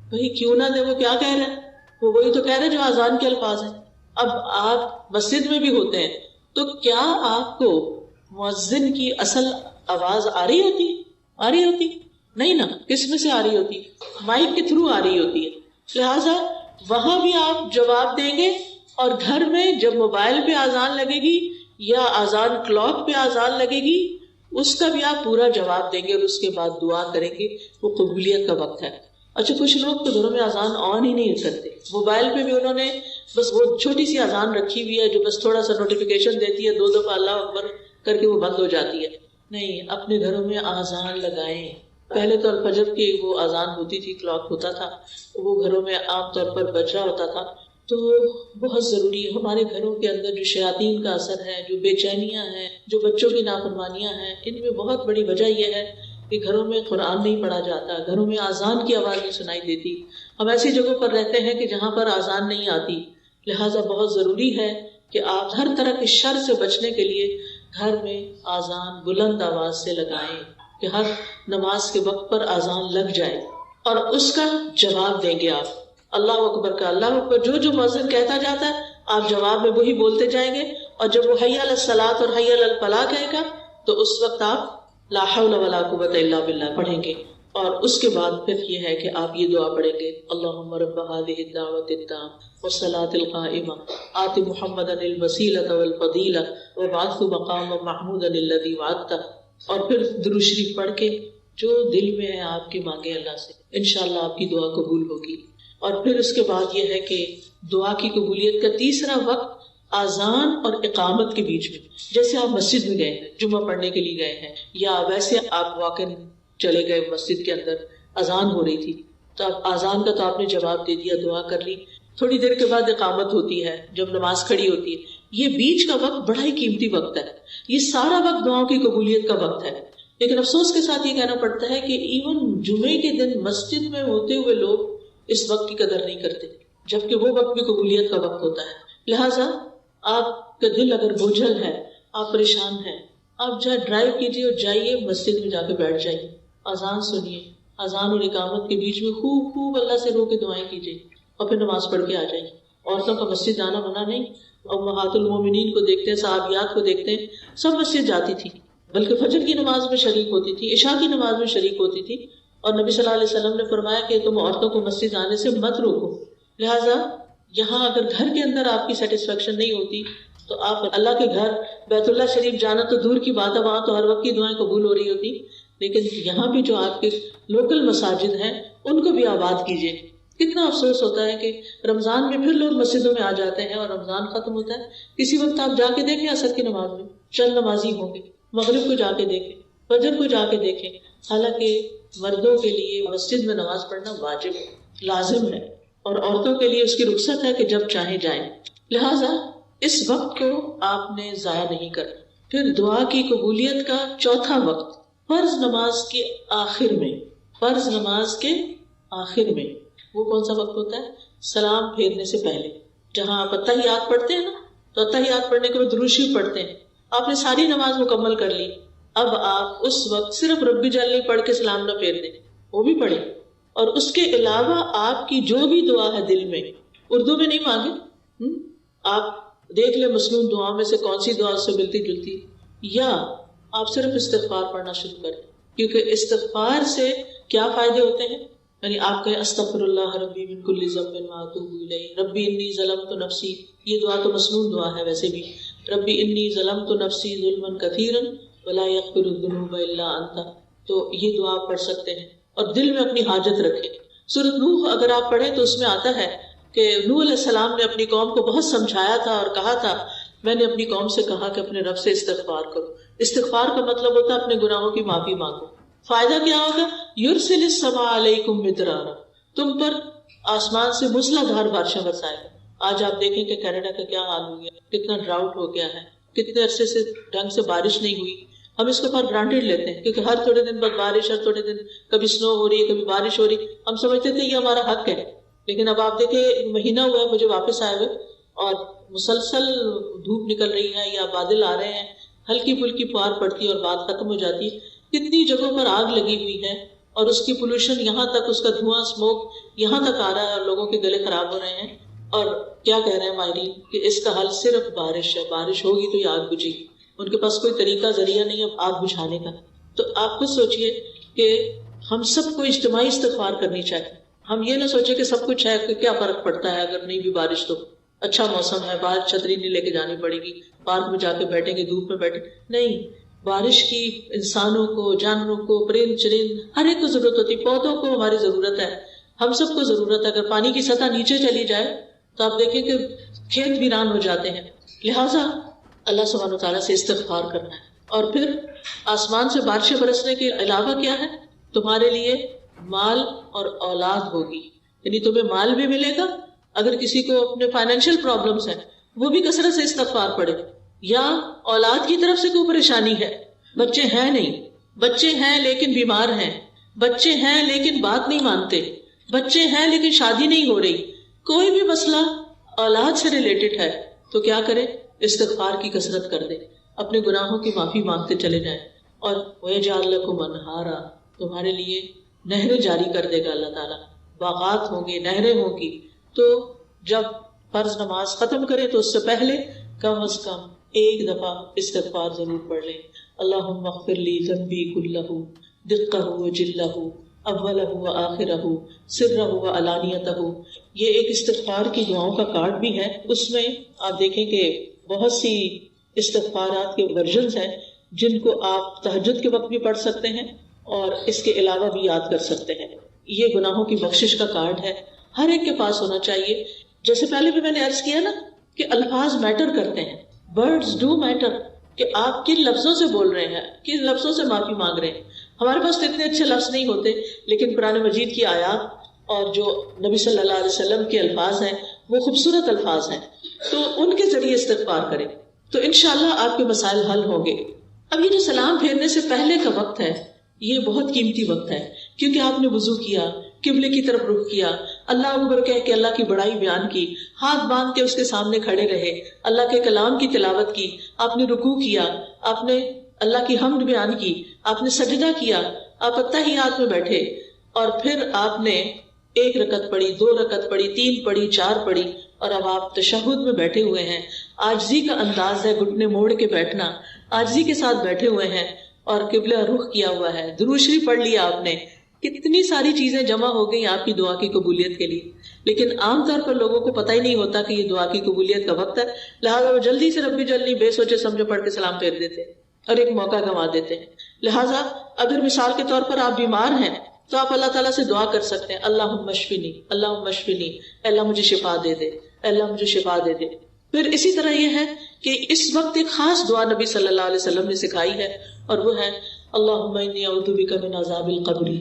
بھائی کیوں نہ دیں، وہ کیا کہہ رہے ہیں؟ وہ وہی تو کہہ رہے ہیں جو اذان کے الفاظ ہیں. اب آپ مسجد میں بھی ہوتے ہیں تو کیا آپ کو مؤذن کی اصل آواز آ رہی ہوتی؟ نہیں نا. کس میں سے آ رہی ہوتی؟ مائک کے تھرو آ رہی ہوتی ہے. لہٰذا وہاں بھی آپ جواب دیں گے. اور گھر میں جب موبائل پہ اذان لگے گی یا اذان کلاک پہ اذان لگے گی، اس کا بھی آپ پورا جواب دیں گے اور اس کے بعد دعا کریں گے. وہ قبولیت کا وقت ہے. اچھا کچھ لوگ تو گھروں میں اذان آن ہی نہیں کرتے، موبائل پہ بھی انہوں نے بس وہ چھوٹی سی اذان رکھی ہوئی ہے جو بس تھوڑا سا نوٹیفیکیشن دیتی ہے، 2 دفعہ اللہ اکبر کر کے وہ بند ہو جاتی ہے. نہیں، اپنے گھروں میں اذان لگائیں. پہلے تو الفجر کی وہ اذان ہوتی تھی، کلاک ہوتا تھا، وہ گھروں میں عام طور پر بج رہا ہوتا تھا. تو بہت ضروری ہے ہمارے گھروں کے اندر جو شیاطین کا اثر ہے، جو بے چینیاں ہیں، جو بچوں کی نافرمانیاں ہیں، ان میں بہت بڑی وجہ یہ ہے کہ گھروں میں قرآن نہیں پڑھا جاتا، گھروں میں اذان کی آواز نہیں سنائی دیتی. ہم ایسی جگہوں پر رہتے ہیں کہ جہاں پر اذان نہیں آتی. لہٰذا بہت ضروری ہے کہ آپ ہر طرح کے شر سے بچنے کے لیے گھر میں اذان بلند آواز سے لگائیں کہ ہر نماز کے وقت پر اذان لگ جائے اور اس کا جواب دیں گے. آپ اللہ اکبر کا اللہ اکبر جو مؤذن کہتا جاتا ہے آپ جواب میں وہی بولتے جائیں گے. اور جب وہ حی علی الصلاۃ اور حی علی الفلاح کہے گا تو اس وقت آپ لا حول ولا قوۃ الا باللہ پڑھیں گے. اور اس کے بعد پھر یہ ہے کہ آپ یہ دعا پڑھیں گے اللہم رب هذه الدعوة التامة والصلاة القائمة آت محمدا الوسیلة والفضیلة وابعثه مقاما محمودا الذی وعدتہ. اور پھر درود شریف پڑھ کے جو دل میں ہے آپ کی مانگے اللہ سے، انشاءاللہ آپ کی دعا قبول ہوگی. اور پھر اس کے بعد یہ ہے کہ دعا کی قبولیت کا تیسرا وقت اذان اور اقامت کے بیچ میں، جیسے آپ مسجد میں گئے ہیں، جمعہ پڑھنے کے لیے گئے ہیں، یا ویسے آپ واقعی چلے گئے مسجد کے اندر، اذان ہو رہی تھی تو اب آذان کا تو آپ نے جواب دے دیا، دعا کر لی، تھوڑی دیر کے بعد اقامت ہوتی ہے جب نماز کھڑی ہوتی ہے. یہ بیچ کا وقت بڑا ہی قیمتی وقت ہے، یہ سارا وقت دعاؤں کی قبولیت کا وقت ہے. لیکن افسوس کے ساتھ یہ کہنا پڑتا ہے کہ ایون جمعے کے دن مسجد میں ہوتے ہوئے لوگ اس وقت کی قدر نہیں کرتے، جبکہ وہ وقت بھی قبولیت کا وقت ہوتا ہے. لہٰذا آپ کا دل اگر بوجھل ہے، آپ پریشان ہیں، آپ جہاں ڈرائیو کیجیے اور جائیے مسجد میں جا کے بیٹھ جائیے، اذان سنیے، اذان اور اقامت کے بیچ میں خوب خوب اللہ سے رو کے دعائیں کیجیے اور پھر نماز پڑھ کے آ جائیے. عورتوں کا مسجد جانا منع نہیں. امہات المومنین کو دیکھتے ہیں، صحابیات کو دیکھتے ہیں، سب مسجد جاتی تھی، بلکہ فجر کی نماز میں شریک ہوتی تھی، عشاء کی نماز میں شریک ہوتی تھی. اور نبی صلی اللہ علیہ وسلم نے فرمایا کہ تم عورتوں کو مسجد آنے سے مت روکو. لہٰذا یہاں اگر گھر کے اندر آپ کی سیٹسفیکشن نہیں ہوتی تو آپ اللہ کے گھر بیت اللہ شریف جانا تو دور کی بات ہے، وہاں تو ہر وقت کی دعائیں قبول ہو رہی ہوتی. لیکن یہاں بھی جو آپ کے لوکل مساجد ہیں ان کو بھی آباد کیجیے. کتنا افسوس ہوتا ہے کہ رمضان میں پھر لوگ مسجدوں میں آ جاتے ہیں اور رمضان ختم ہوتا ہے، کسی وقت آپ جا کے دیکھیں عصر کی نماز میں چند نمازی ہوں گے، مغرب کو جا کے دیکھیں، فجر کو جا کے دیکھیں. حالانکہ مردوں کے لیے مسجد میں نماز پڑھنا واجب ہے، لازم ہے، اور عورتوں کے لیے اس کی رخصت ہے کہ جب چاہیں جائیں. لہٰذا اس وقت کو آپ نے ضائع نہیں کرنا. پھر دعا کی قبولیت کا چوتھا وقت فرض نماز کے آخر میں. فرض نماز کے آخر میں وہ کون سا وقت ہوتا ہے؟ سلام پھیرنے سے پہلے. جہاں آپ اتحیات پڑھتے ہیں نا، تو اتحیات پڑھنے کے بعد درود شریف پڑھتے ہیں. آپ نے ساری نماز مکمل کر لی، اب آپ اس وقت صرف ربی جل نہیں پڑھ کے سلام نہ پھیر دیں، وہ بھی پڑھیں. اور اس کے علاوہ آپ کی جو بھی دعا ہے دل میں، اردو میں نہیں مانگے، آپ دیکھ لیں مسنون دعا میں سے کون سی دعا اس سے ملتی جلتی، یا آپ صرف استغفار پڑھنا شروع کریں. کیونکہ استغفار سے کیا فائدے ہوتے ہیں؟ یعنی آپ کہیں استغفر اللہ ربی من کل ذنب واتوب الیہ، ربی انی ظلمت نفسی، یہ دعا تو مسنون دعا ہے ویسے بھی، ربی انی ظلمت نفسی ظلما کثیرا ولا یغفر الذنوب الا انت. تو یہ دعا آپ پڑھ سکتے ہیں اور دل میں اپنی حاجت رکھیں. سورۃ نوح اگر آپ پڑھیں تو اس میں آتا ہے کہ نوح علیہ السلام نے اپنی قوم کو بہت سمجھایا تھا اور کہا تھا، میں نے اپنی قوم سے کہا کہ اپنے رب سے استغفار کرو. استغفار کا مطلب ہوتا ہے اپنے گناہوں کی معافی مانگو. فائدہ کیا ہوگا؟ یرسل السماء علیکم مدرارا، تم پر آسمان سے موسلا دھار بارشیں برسائے گا. آج آپ دیکھیں کہ کینیڈا کا کیا حال ہو گیا، کتنا ڈراؤٹ ہو گیا ہے، کتنے عرصے سے ڈھنگ سے بارش نہیں ہوئی. ہم اس کو پر گرانٹیڈ لیتے ہیں کیونکہ ہر تھوڑے دن بعد بارش، ہر تھوڑے دن کبھی سنو ہو رہی ہے، کبھی بارش ہو رہی. ہم سمجھتے تھے یہ ہمارا حق ہے. لیکن اب آپ دیکھیں مہینہ ہوا ہے مجھے واپس آئے ہوئے اور مسلسل دھوپ نکل رہی ہے یا بادل آ رہے ہیں، ہلکی پھلکی پھوار پڑتی ہے اور بات ختم ہو جاتی ہے. کتنی جگہوں پر آگ لگی ہوئی ہے اور اس کی پولوشن یہاں تک، اس کا دھواں اسموک یہاں تک آ رہا ہے اور لوگوں کے گلے خراب ہو رہے ہیں. اور کیا کہہ رہے ہیں ماہرین کہ اس کا حل صرف بارش ہے، بارش ہوگی تو یہ آگ بجھے گی. ان کے پاس کوئی طریقہ ذریعہ نہیں ہے آگ بجھانے کا. تو آپ خود سوچئے کہ ہم سب کو اجتماعی استغفار کرنی چاہیے. ہم یہ نہ سوچے کہ سب کچھ ہے کہ کیا فرق پڑتا ہے اگر نہیں بھی بارش، تو اچھا موسم ہے، باہر چھتری نہیں لے کے جانی پڑے گی، پارک میں جا کے بیٹھیں گے، دھوپ میں بیٹھے. نہیں، بارش کی انسانوں کو، جانوروں کو، پرند چرند ہر ایک کو ضرورت ہوتی. پودوں کو ہماری ضرورت ہے، ہم سب کو ضرورت ہے. اگر پانی کی سطح نیچے چلی جائے تو آپ دیکھیں کہ کھیت ویران ہو جاتے ہیں. لہٰذا اللہ سبحانہ وتعالیٰ سے استغفار کرنا ہے. اور پھر آسمان سے بارشیں برسنے کے علاوہ کیا ہے؟ تمہارے لیے مال اور اولاد ہوگی. یعنی تمہیں مال بھی ملے گا، اگر کسی کو اپنے فائنینشیل پرابلمز ہیں وہ بھی کثرت سے استغفار پڑھے. یا اولاد کی طرف سے کوئی پریشانی ہے، بچے ہیں نہیں، بچے ہیں لیکن بیمار ہیں، بچے ہیں لیکن بات نہیں مانتے، بچے ہیں لیکن شادی نہیں ہو رہی، کوئی بھی مسئلہ اولاد سے ریلیٹڈ ہے تو کیا کرے؟ استغفار کی کثرت کر دے، اپنے گناہوں کی معافی مانگتے چلے جائیں. اور وَيَجْعَلْ لَكُمْ أَنْهَارًا، تمہارے لیے نہریں جاری کر دے گا اللہ تعالیٰ. باغات ہوں گے، نہریں ہوں گی. تو جب فرض نماز ختم کریں تو اس سے پہلے کم از کم ایک دفعہ استغفار ضرور پڑھ لیں. اللہم اغفر لی ذنبی کلہ دقہ وجلہ اولہ وآخرہ سرہ وعلانیتہ. یہ ایک استغفار کی دعاؤں کا کارڈ بھی ہے. اس میں آپ دیکھیں کہ بہت سی استغفارات کے ورژنز ہیں جن کو آپ تہجد کے وقت بھی پڑھ سکتے ہیں اور اس کے علاوہ بھی یاد کر سکتے ہیں. یہ گناہوں کی بخشش کا کارڈ ہے، ہر ایک کے پاس ہونا چاہیے. جیسے پہلے بھی میں نے عرض کیا نا کہ الفاظ میٹر کرتے ہیں، words do matter، کہ آپ کن لفظوں سے بول رہے ہیں، کن لفظوں سے معافی مانگ رہے ہیں. ہمارے پاس تو اتنے اچھے لفظ نہیں ہوتے، لیکن قرآن مجید کی آیات اور جو نبی صلی اللہ علیہ وسلم کے الفاظ ہیں وہ خوبصورت الفاظ ہیں، تو ان کے ذریعے استغفار کریں تو انشاءاللہ آپ کے مسائل حل ہوں گے۔ اب یہ جو سلام پھیرنے سے پہلے کا وقت ہے یہ بہت قیمتی وقت ہے، کیونکہ آپ نے وضو کیا، قبلے کی طرف رخ کیا، اللہ اکبر کہہ کے اللہ کی بڑائی بیان کی، ہاتھ باندھ کے اس کے سامنے کھڑے رہے، اللہ کے کلام کی تلاوت کی، آپ نے رکوع کیا، آپ نے اللہ کی حمد بیان کی، آپ نے سجدہ کیا، آپ اتحیات میں بیٹھے، اور پھر آپ نے 1 رکعت پڑھی، 2 رکعت پڑھی، 3 پڑھی، 4 پڑھی، اور اب آپ تشہد میں بیٹھے ہوئے ہیں۔ عاجزی کا انداز ہے، گھٹنے موڑ کے بیٹھنا، عاجزی کے ساتھ بیٹھے ہوئے ہیں اور قبلہ رخ کیا ہوا ہے، درود شریف پڑھ لیا آپ نے، کتنی ساری چیزیں جمع ہو گئی آپ کی دعا کی قبولیت کے لیے۔ لیکن عام طور پر لوگوں کو پتہ ہی نہیں ہوتا کہ یہ دعا کی قبولیت کا وقت ہے، لہٰذا وہ جلدی سے ربی جلدی بے سوچے سمجھے پڑھ کے سلام پھیر دیتے ہیں اور ایک موقع گنوا دیتے ہیں۔ لہٰذا اگر مثال کے طور پر آپ بیمار ہیں تو آپ اللہ تعالیٰ سے دعا کر سکتے ہیں، اللہم اشفنی، اللہم اشفنی، اے اللہ مجھے شفا دے دے، اے اللہ مجھے شفا دے دے۔ پھر اسی طرح یہ ہے کہ اس وقت ایک خاص دعا نبی صلی اللہ علیہ وسلم نے سکھائی ہے، اور وہ ہے اللہم انی اعوذ بک من عذاب القبر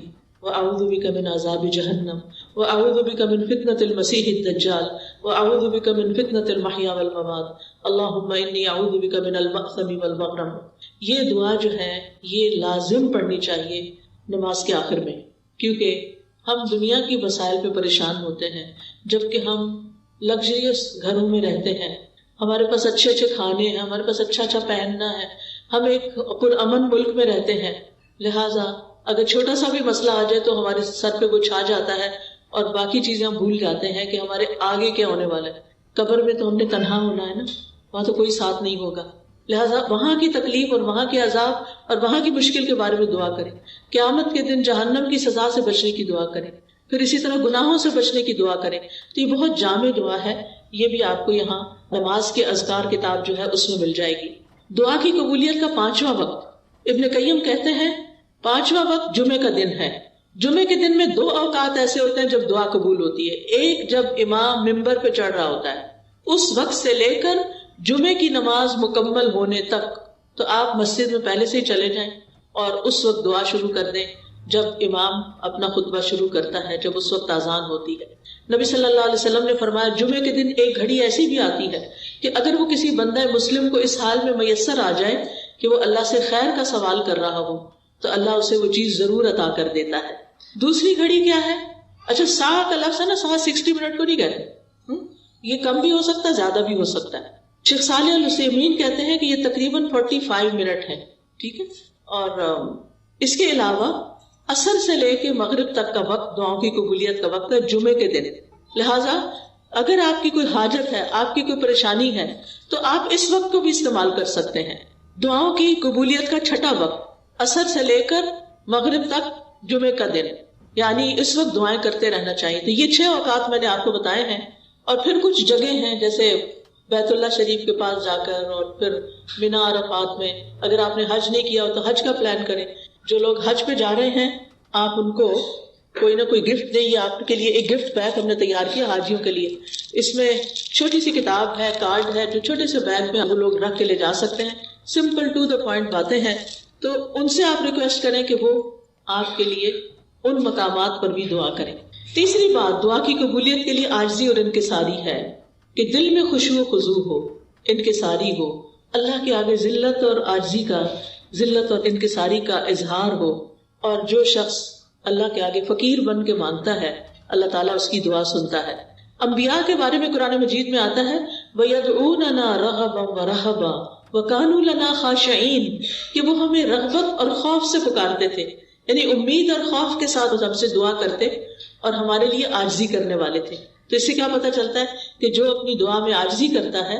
وأعوذ بك من عذاب جہنم وأعوذ بك من فتنة المسیح الدجال وأعوذ بك من فتنة المحیا والممات اللہم انی اعوذ بك من المأثم والمغرم۔ یہ دعا جو ہے یہ لازم پڑھنی چاہیے نماز کے آخر میں، کیونکہ ہم دنیا کی مسائل پہ پریشان ہوتے ہیں، جبکہ ہم لگژریس گھروں میں رہتے ہیں، ہمارے پاس اچھے اچھے کھانے ہیں، ہمارے پاس اچھا اچھا پہننا ہے، ہم ایک پرامن ملک میں رہتے ہیں۔ لہٰذا اگر چھوٹا سا بھی مسئلہ آ جائے تو ہمارے سر پہ کچھ آ جاتا ہے اور باقی چیزیں ہم بھول جاتے ہیں کہ ہمارے آگے کیا ہونے والا ہے۔ قبر میں تو ہم نے تنہا ہونا ہے نا، وہاں تو کوئی ساتھ نہیں ہوگا، لہٰذا وہاں کی تکلیف اور وہاں کے عذاب اور وہاں کی مشکل کے بارے میں دعا کریں، قیامت کے دن جہنم کی سزا سے بچنے کی دعا کریں، پھر اسی طرح گناہوں سے بچنے کی دعا کریں۔ تو یہ بہت جامع دعا ہے، یہ بھی آپ کو یہاں نماز کے اذکار کتاب جو ہے اس میں مل جائے گی۔ دعا کی قبولیت کا 5واں وقت، ابن قیم کہتے ہیں 5واں وقت جمعے کا دن ہے۔ جمعے کے دن میں 2 اوقات ایسے ہوتے ہیں جب دعا قبول ہوتی ہے، ایک جب امام ممبر پہ چڑھ رہا ہوتا ہے، اس وقت سے لے کر جمعے کی نماز مکمل ہونے تک تو آپ مسجد میں پہلے سے ہی چلے جائیں اور اس وقت دعا شروع کر دیں جب امام اپنا خطبہ شروع کرتا ہے، جب اس وقت اذان ہوتی ہے۔ نبی صلی اللہ علیہ وسلم نے فرمایا جمعے کے دن ایک گھڑی ایسی بھی آتی ہے کہ اگر وہ کسی بندہ مسلم کو اس حال میں میسر آ جائے کہ وہ اللہ سے خیر کا سوال کر رہا ہو تو اللہ اسے وہ چیز ضرور عطا کر دیتا ہے۔ دوسری گھڑی کیا ہے؟ اچھا ساعت کا لفظ ہے نا، ساعت 60 منٹ کو نہیں کہتے، یہ کم بھی ہو سکتا ہے زیادہ بھی ہو سکتا ہے۔ شیخ صالح العثیمین کہتے ہیں کہ یہ تقریباً 45 منٹ ہے، ٹھیک ہے۔ اور اس کے علاوہ عصر سے لے کے مغرب تک کا وقت دعاؤں کی قبولیت کا وقت ہے جمعے کے دن۔ لہٰذا اگر آپ کی کوئی حاجت ہے، آپ کی کوئی پریشانی ہے تو آپ اس وقت کو بھی استعمال کر سکتے ہیں۔ دعاؤں کی قبولیت کا 6واں وقت عصر سے لے کر مغرب تک جمعے کا دن، یعنی اس وقت دعائیں کرتے رہنا چاہیے۔ تو یہ 6 اوقات میں نے آپ کو بتائے ہیں، اور پھر کچھ جگہ ہیں جیسے بیت اللہ شریف کے پاس جا کر، اور پھر مینا عرفات میں۔ اگر آپ نے حج نہیں کیا ہو تو حج کا پلان کریں۔ جو لوگ حج پہ جا رہے ہیں آپ ان کو کوئی نہ کوئی گفٹ دیں، یا آپ کے لیے ایک گفٹ پیک ہم نے تیار کیا حاجیوں کے لیے۔ اس میں چھوٹی سی کتاب ہے، کارڈ ہے، جو چھوٹے سے بیگ میں وہ لوگ رکھ کے لے جا سکتے ہیں، سمپل ٹو دا پوائنٹ باتیں ہیں۔ تو ان سے آپ ریکویسٹ کریں کہ وہ آپ کے لیے ان مقامات پر بھی دعا کریں۔ تیسری بات دعا کی قبولیت کے لیے عاجزی اور انکساری ہے، کہ دل میں خشوع و خضوع ہو، انکساری ہو، اللہ کے آگے ذلت اور عاجزی کا، ذلت اور انکساری کا اظہار ہو۔ اور جو شخص اللہ کے آگے فقیر بن کے مانگتا ہے اللہ تعالیٰ اس کی دعا سنتا ہے۔ انبیاء کے بارے میں قرآن مجید میں آتا ہے وَيَدْعُونَنَا رَغَبًا وَرَهَبًا وَكَانُوا لَنَا خَاشِعِينَ، کہ وہ ہمیں رغبت اور خوف سے پکارتے تھے، یعنی امید اور خوف کے ساتھ ہم سے دعا کرتے اور ہمارے لیے عاجزی کرنے والے تھے۔ تو اس سے کیا پتہ چلتا ہے کہ جو اپنی دعا میں عاجزی کرتا ہے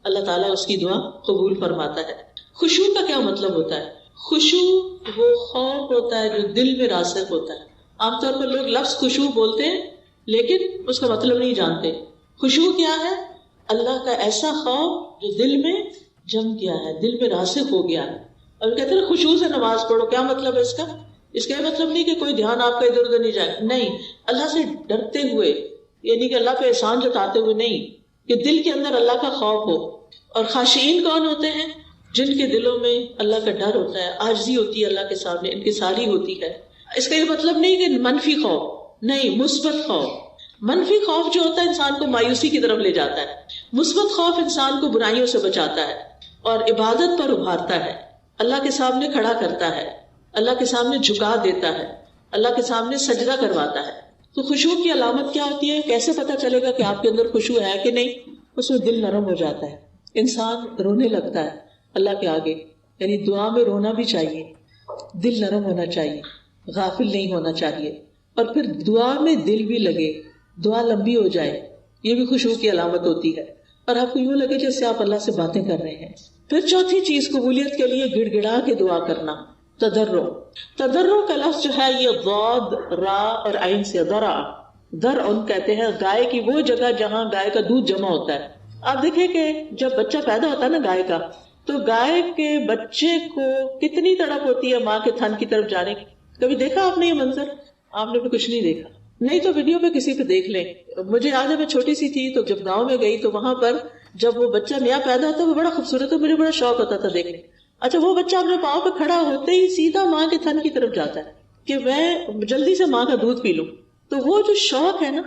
اللہ تعالیٰ اس کی دعا قبول فرماتا ہے۔ خشوع کا کیا مطلب ہوتا ہے؟ خشوع وہ خوف ہوتا ہے جو دل میں راسخ ہوتا ہے۔ عام طور پر لوگ لفظ خشوع بولتے ہیں لیکن اس کا مطلب نہیں جانتے۔ خشوع کیا ہے؟ اللہ کا ایسا خوف جو دل میں جم گیا ہے، دل میں راسخ ہو گیا ہے۔ اور کہتے ہیں خشوع سے نماز پڑھو، کیا مطلب ہے اس کا؟ اس کا یہ مطلب نہیں کہ کوئی دھیان آپ کا ادھر ادھر نہیں جائے، نہیں، اللہ سے ڈرتے ہوئے، یعنی کہ اللہ پہ احسان جتاتے ہوئے نہیں، کہ دل کے اندر اللہ کا خوف ہو۔ اور خاشعین کون ہوتے ہیں؟ جن کے دلوں میں اللہ کا ڈر ہوتا ہے، عاجزی ہوتی ہے اللہ کے سامنے، انکساری ہوتی ہے۔ اس کا یہ مطلب نہیں کہ منفی خوف، نہیں، مثبت خوف. منفی خوف جو ہوتا ہے انسان کو مایوسی کی طرف لے جاتا ہے. مثبت خوف انسان کو برائیوں سے بچاتا ہے اور عبادت پر ابھارتا ہے، اللہ کے سامنے کھڑا کرتا ہے، اللہ کے سامنے جھکا دیتا ہے، اللہ کے سامنے سجدہ کرواتا ہے. تو خشوع کی علامت کیا ہوتی ہے؟ کیسے پتہ چلے گا کہ آپ کے اندر خشوع ہے کہ نہیں؟ اس میں دل نرم ہو جاتا ہے، انسان رونے لگتا ہے اللہ کے آگے. یعنی دعا میں رونا بھی چاہیے، دل نرم ہونا چاہیے، غافل نہیں ہونا چاہیے، اور پھر دعا میں دل بھی لگے، دعا لمبی ہو جائے، یہ بھی خشوع کی علامت ہوتی ہے. اور آپ کو یوں لگے جیسے آپ اللہ سے باتیں کر رہے ہیں. پھر چوتھی چیز قبولیت کے لیے گڑ گڑا کے دعا کرنا. تضرع کا لفظ جو ہے یہ ضاد، را اور عین سے درع. درعن کہتے ہیں گائے کی وہ جگہ جہاں گائے کا دودھ جمع ہوتا ہے. آپ دیکھیں کہ جب بچہ پیدا ہوتا ہے نا گائے کا، تو گائے کے بچے کو کتنی تڑپ ہوتی ہے ماں کے تھن کی طرف جانے کی. کبھی دیکھا آپ نے یہ منظر؟ آپ نے بھی کچھ نہیں دیکھا، نہیں تو ویڈیو پہ کسی پہ دیکھ لیں. مجھے یاد ہے میں چھوٹی سی تھی تو جب گاؤں میں گئی تو وہاں پر جب وہ بچہ نیا پیدا ہوتا ہے وہ بڑا خوبصورت ہے، مجھے بڑا شوق ہوتا تھا دیکھنے. اچھا وہ بچہ اپنے پاؤں پہ کھڑا ہوتے ہی سیدھا ماں کے تھن کی طرف جاتا ہے کہ میں جلدی سے ماں کا دودھ پی لوں. تو وہ جو شوق ہے نا،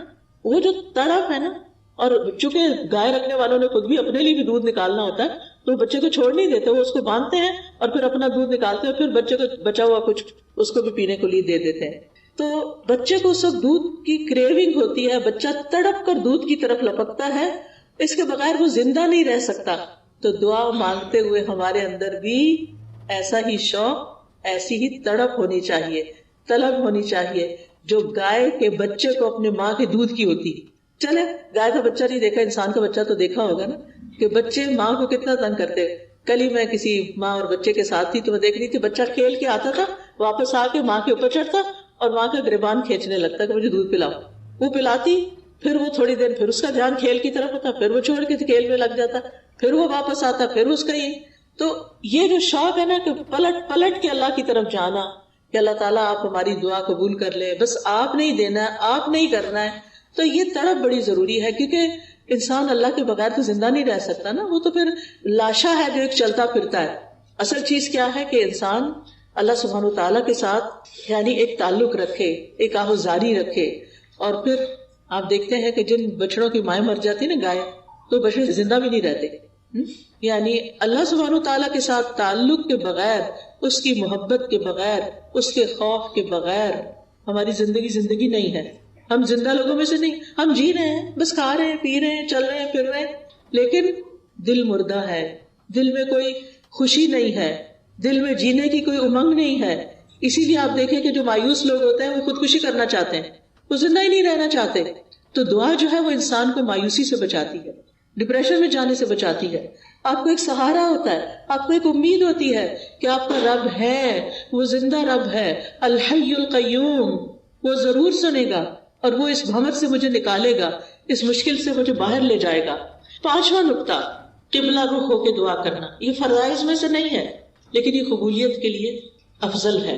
وہ جو تڑپ ہے نا، اور چونکہ گائے رکھنے والوں نے خود بھی اپنے لیے بھی دودھ نکالنا ہوتا ہے تو بچے کو چھوڑ نہیں دیتے، وہ اس کو باندھتے ہیں اور پھر اپنا دودھ نکالتے ہیں اور پھر بچے کو بچا ہوا کچھ اس کو بھی پینے کو لیے دے دیتے ہیں. تو بچے کو اس وقت دودھ کی کریونگ ہوتی ہے، بچہ تڑپ کر دودھ کی طرف لپکتا ہے، اس کے بغیر وہ زندہ نہیں رہ سکتا. تو دعا مانگتے ہوئے ہمارے اندر بھی ایسا ہی شوق، ایسی ہی تڑپ ہونی چاہیے، طلب ہونی چاہیے جو گائے کے بچے کو اپنے ماں کے دودھ کی ہوتی. چلے گائے کا بچہ نہیں دیکھا، انسان کا بچہ تو دیکھا ہوگا نا کہ بچے ماں کو کتنا تنگ کرتے. کل ہی میں کسی ماں اور بچے کے ساتھ تھی تو میں دیکھ رہی تھی، بچہ کھیل کے آتا تھا، واپس آ کے ماں کے اوپر چڑھتا اور ماں کا گریبان کھینچنے لگتا کہ مجھے دودھ پلاؤ. وہ پلاتی، پھر وہ تھوڑی دیر پھر اس کا دھیان کھیل کی طرف ہوتا، پھر وہ چھوڑ کے کھیل میں لگ جاتا، پھر وہ واپس آتا، پھر اس کا یہ. تو یہ جو شوق ہے نا کہ پلٹ پلٹ کے اللہ کی طرف جانا کہ اللہ تعالیٰ آپ ہماری دعا قبول کر لے، بس آپ نہیں دینا ہے، آپ نہیں کرنا ہے. تو یہ تڑپ بڑی ضروری ہے کیونکہ انسان اللہ کے بغیر تو زندہ نہیں رہ سکتا نا، وہ تو پھر لاشا ہے جو ایک چلتا پھرتا ہے. اصل چیز کیا ہے کہ انسان اللہ سبحانہ و تعالیٰ کے ساتھ یعنی ایک تعلق رکھے، ایک آہوزاری رکھے. اور پھر آپ دیکھتے ہیں کہ جن بچڑوں کی مائیں مر جاتی نا گائے، تو بچڑے زندہ بھی نہیں رہتے. یعنی اللہ سبحانہ و تعالیٰ کے ساتھ تعلق کے بغیر، اس کی محبت کے بغیر، اس کے خوف کے بغیر ہماری زندگی نہیں ہے. ہم زندہ لوگوں میں سے نہیں، ہم جی رہے ہیں، بس کھا رہے ہیں، پی رہے ہیں، چل رہے ہیں، پھر رہے ہیں، لیکن دل مردہ ہے، دل میں کوئی خوشی نہیں ہے، دل میں جینے کی کوئی امنگ نہیں ہے. اسی لیے آپ دیکھیں کہ جو مایوس لوگ ہوتے ہیں وہ خودکشی کرنا چاہتے ہیں، وہ زندہ ہی نہیں رہنا چاہتے. تو دعا جو ہے وہ انسان کو مایوسی سے بچاتی ہے، ڈپریشن میں جانے سے بچاتی ہے. آپ کو ایک سہارا ہوتا ہے، آپ کو ایک امید ہوتی ہے کہ آپ کا رب ہے، وہ زندہ رب ہے، الحی القیوم، وہ ضرور سنے گا اور وہ اس بھمر سے مجھے نکالے گا، اس مشکل سے مجھے باہر لے جائے گا. 5واں نقطہ، قبلہ رخ ہو کے دعا کرنا. یہ فرائض میں سے نہیں ہے لیکن یہ قبولیت کے لیے افضل ہے.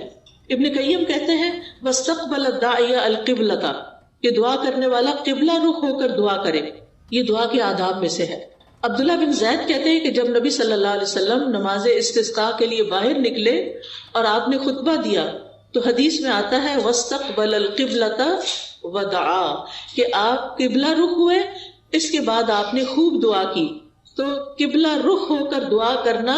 ابن قیم کہتے ہیں واستقبل الداعی القبلۃ، کہ دعا کرنے والا قبلہ رخ ہو کر دعا کرے. یہ دعا کے آداب میں سے ہے. عبداللہ بن زید کہتے ہیں کہ جب نبی صلی اللہ علیہ وسلم نماز استسقاء کے لیے باہر نکلے اور آپ نے خطبہ دیا تو حدیث میں آتا ہے واستقبل القبلۃ ودعا، کہ آپ قبلہ رخ ہوئے، اس کے بعد آپ نے خوب دعا کی. تو قبلہ رخ ہو کر دعا کرنا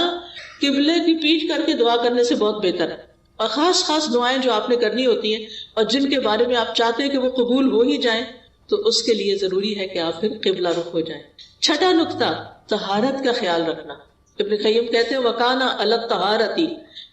قبلے کی پیٹھ کر کے دعا کرنے سے بہت بہتر ہے. اور خاص دعائیں جو آپ نے کرنی ہوتی ہیں اور جن کے بارے میں آپ چاہتے ہیں کہ وہ قبول ہو ہی جائیں، تو اس کے لیے ضروری ہے کہ آپ پھر قبلہ رخ ہو جائیں. 6واں نقطہ، طہارت کا خیال رکھنا. ابن قیم کہتے ہیں وکانا علی الطہارۃ،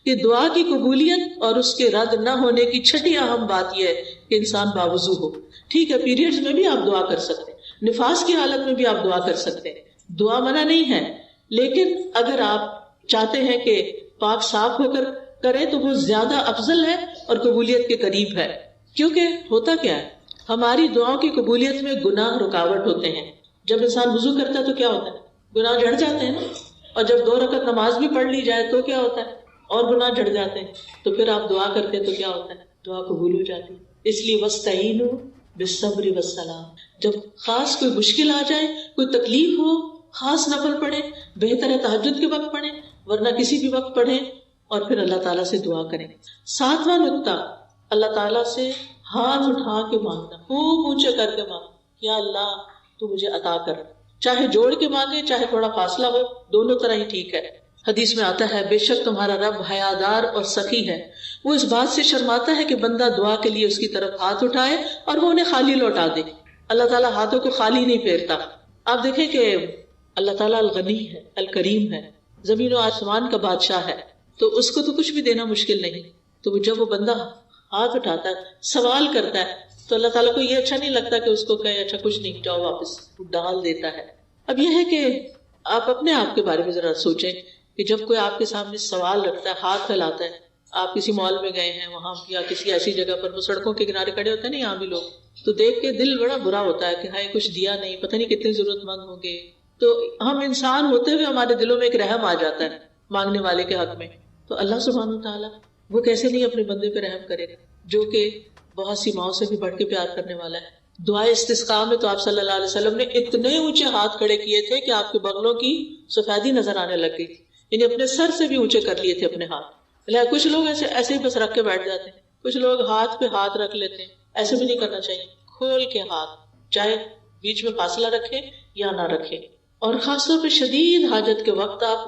کہ دعا کی قبولیت اور اس کے رد نہ ہونے کی 6ٹی اہم بات یہ ہے کہ انسان باوضو ہو. ٹھیک ہے، پیریڈز میں بھی آپ دعا کر سکتے ہیں، نفاس کی حالت میں بھی آپ دعا کر سکتے ہیں، دعا منع نہیں ہے، لیکن اگر آپ چاہتے ہیں کہ پاک صاف ہو کر کریں تو وہ زیادہ افضل ہے اور قبولیت کے قریب ہے. کیونکہ ہوتا کیا ہے، ہماری دعاؤں کی قبولیت میں گناہ رکاوٹ ہوتے ہیں. جب انسان وضو کرتا ہے تو کیا ہوتا ہے، گناہ جھڑ جاتے ہیں نا. اور جب 2 رکعت نماز بھی پڑھ لی جائے تو کیا ہوتا ہے، اور گناہ جھڑ جاتے ہیں. تو پھر آپ دعا کرتے ہیں تو کیا ہوتا ہے، دعا قبول ہو جاتی ہے. اس لیے وَاسْتَعِینُوا بِالصَّبْرِ وَالصَّلَاةِ، جب خاص کوئی مشکل آ جائے، کوئی تکلیف ہو، خاص نفل پڑھیں، بہتر ہے تہجد کے وقت پڑھیں ورنہ کسی بھی وقت پڑھیں، اور پھر اللہ تعالیٰ سے دعا کریں. 7واں نقطہ، اللہ تعالیٰ سے ہاتھ اٹھا کے مانگنا، خوب اونچے کر کے مانگنا، یا اللہ تو مجھے عطا کر، چاہے جوڑ کے مانگے چاہے تھوڑا فاصلہ ہو، دونوں طرح ہی ٹھیک ہے۔ حدیث میں آتا ہے بے شک تمہارا رب حیادار اور سخی ہے، وہ اس بات سے شرماتا ہے کہ بندہ دعا کے لیے اس کی طرف ہاتھ اٹھائے اور وہ انہیں خالی لوٹا دے۔ اللہ تعالیٰ ہاتھوں کو خالی نہیں پھیرتا۔ آپ دیکھیں کہ اللہ تعالیٰ الغنی ہے، الکریم ہے، زمین و آسمان کا بادشاہ ہے، تو اس کو تو کچھ بھی دینا مشکل نہیں، تو جب وہ بندہ ہاتھ اٹھاتا ہے، سوال کرتا ہے، تو اللہ تعالیٰ کو یہ اچھا نہیں لگتا کہ اس کو کہے اچھا کچھ نہیں جاؤ واپس، وہ ڈال دیتا ہے۔ اب یہ ہے کہ آپ اپنے آپ کے بارے میں ذرا سوچیں کہ جب کوئی آپ کے سامنے سوال رکھتا ہے، ہاتھ پھیلاتا ہے، آپ کسی مال میں گئے ہیں وہاں یا کسی ایسی جگہ پر، وہ سڑکوں کے کنارے کھڑے ہوتے ہیں نا یہاں بھی لوگ، تو دیکھ کے دل بڑا برا ہوتا ہے کہ ہائے کچھ دیا نہیں، پتہ نہیں کتنے ضرورت مند ہوں گے۔ تو ہم انسان ہوتے ہوئے ہمارے دلوں میں ایک رحم آ جاتا ہے مانگنے والے کے حق میں، تو اللہ سبحانہ وتعالیٰ وہ کیسے نہیں اپنے بندے پہ رحم کرے گا جو کہ بہت سی ماؤں سے بھی بڑھ کے پیار کرنے والا ہے۔ دعائے استسقاء میں تو آپ صلی اللہ علیہ وسلم نے اتنے اونچے ہاتھ کھڑے کیے تھے کہ آپ کے بغلوں کی سفیدی نظر آنے لگ گئی تھی، یعنی اپنے سر سے بھی اونچے کر لیے تھے اپنے ہاتھ۔ کچھ لوگ ایسے ہی بس رکھ کے بیٹھ جاتے ہیں، کچھ لوگ ہاتھ پہ ہاتھ رکھ لیتے ہیں، ایسے بھی نہیں کرنا چاہیے، کھول کے ہاتھ، چاہے بیچ میں فاصلہ رکھیں یا نہ رکھیں۔ اور خاص طور پہ شدید حاجت کے وقت آپ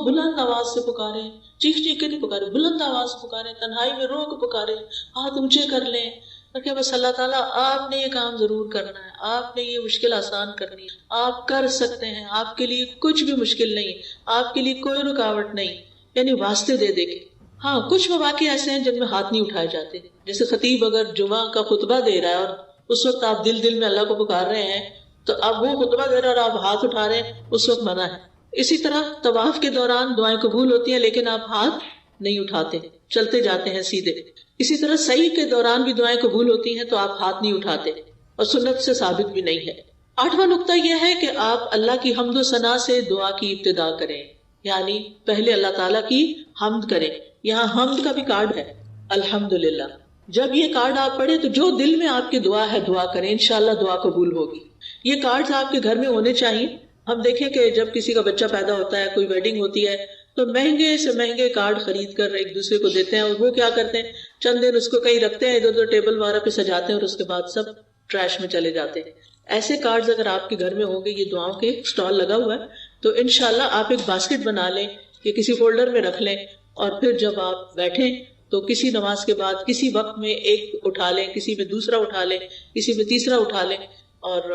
بلند آواز سے پکاریں، چیخ چیخ کے نہیں پکاریں، بلند آواز سے پکاریں، تنہائی میں رو کے پکاریں، ہاتھ اونچے کر لیں، کہ بس اللہ تعالیٰ آپ نے یہ کام ضرور کرنا ہے، آپ نے یہ مشکل آسان کرنی ہے، آپ کر سکتے ہیں، آپ کے لیے کچھ بھی مشکل نہیں، آپ کے لیے کوئی رکاوٹ نہیں، یعنی واسطے دے دے کے۔ ہاں کچھ مواقع ایسے ہیں جن میں ہاتھ نہیں اٹھائے جاتے، جیسے خطیب اگر جمعہ کا خطبہ دے رہا ہے اور اس وقت آپ دل میں اللہ کو پکار رہے ہیں، تو اب وہ خطبہ دے رہا ہے اور آپ ہاتھ اٹھا رہے ہیں، اس وقت منع ہے۔ اسی طرح طواف کے دوران دعائیں قبول ہوتی ہیں لیکن آپ ہاتھ نہیں اٹھاتے، چلتے جاتے ہیں سیدھے۔ اسی طرح سعی کے دوران بھی دعائیں قبول ہوتی ہیں تو آپ ہاتھ نہیں اٹھاتے، اور سنت سے ثابت بھی نہیں ہے۔ 8واں نقطہ یہ ہے کہ آپ اللہ کی حمد و ثنا سے دعا کی ابتدا کریں، یعنی پہلے اللہ تعالیٰ کی حمد کریں۔ یہاں حمد کا بھی کارڈ ہے، الحمدللہ۔ جب یہ کارڈ آپ پڑھیں تو جو دل میں آپ کی دعا ہے دعا کریں، انشاءاللہ دعا قبول ہوگی۔ یہ کارڈ آپ کے گھر میں ہونے چاہیے۔ ہم دیکھیں کہ جب کسی کا بچہ پیدا ہوتا ہے، کوئی ویڈنگ ہوتی ہے، تو مہنگے سے مہنگے کارڈ خرید کر ایک دوسرے کو دیتے ہیں، اور وہ کیا کرتے ہیں، چند دن اس کو کہیں رکھتے ہیں، ادھر ادھر ٹیبل وغیرہ پہ سجاتے ہیں، اور اس کے بعد سب ٹریش میں چلے جاتے ہیں۔ ایسے کارڈز اگر آپ کے گھر میں ہوں گے، یہ دعاؤں کے سٹال لگا ہوا ہے، تو انشاءاللہ آپ ایک باسکٹ بنا لیں یا کسی فولڈر میں رکھ لیں، اور پھر جب آپ بیٹھیں تو کسی نماز کے بعد کسی وقت میں ایک اٹھا لیں، کسی میں دوسرا اٹھا لیں، کسی میں تیسرا اٹھا لیں، اور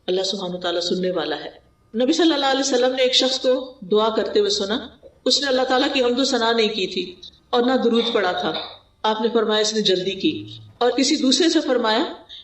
اللہ سبحانہ وتعالیٰ سننے والا ہے۔ نبی صلی اللہ علیہ وسلم نے ایک شخص کو دعا کرتے ہوئے سنا، اس نے اللہ تعالیٰ کی حمد و ثنا نہیں کی تھی اور نہ درود پڑھا تھا۔ آپ نے فرمایا اس نے جلدی کی، اور کسی دوسرے سے فرمایا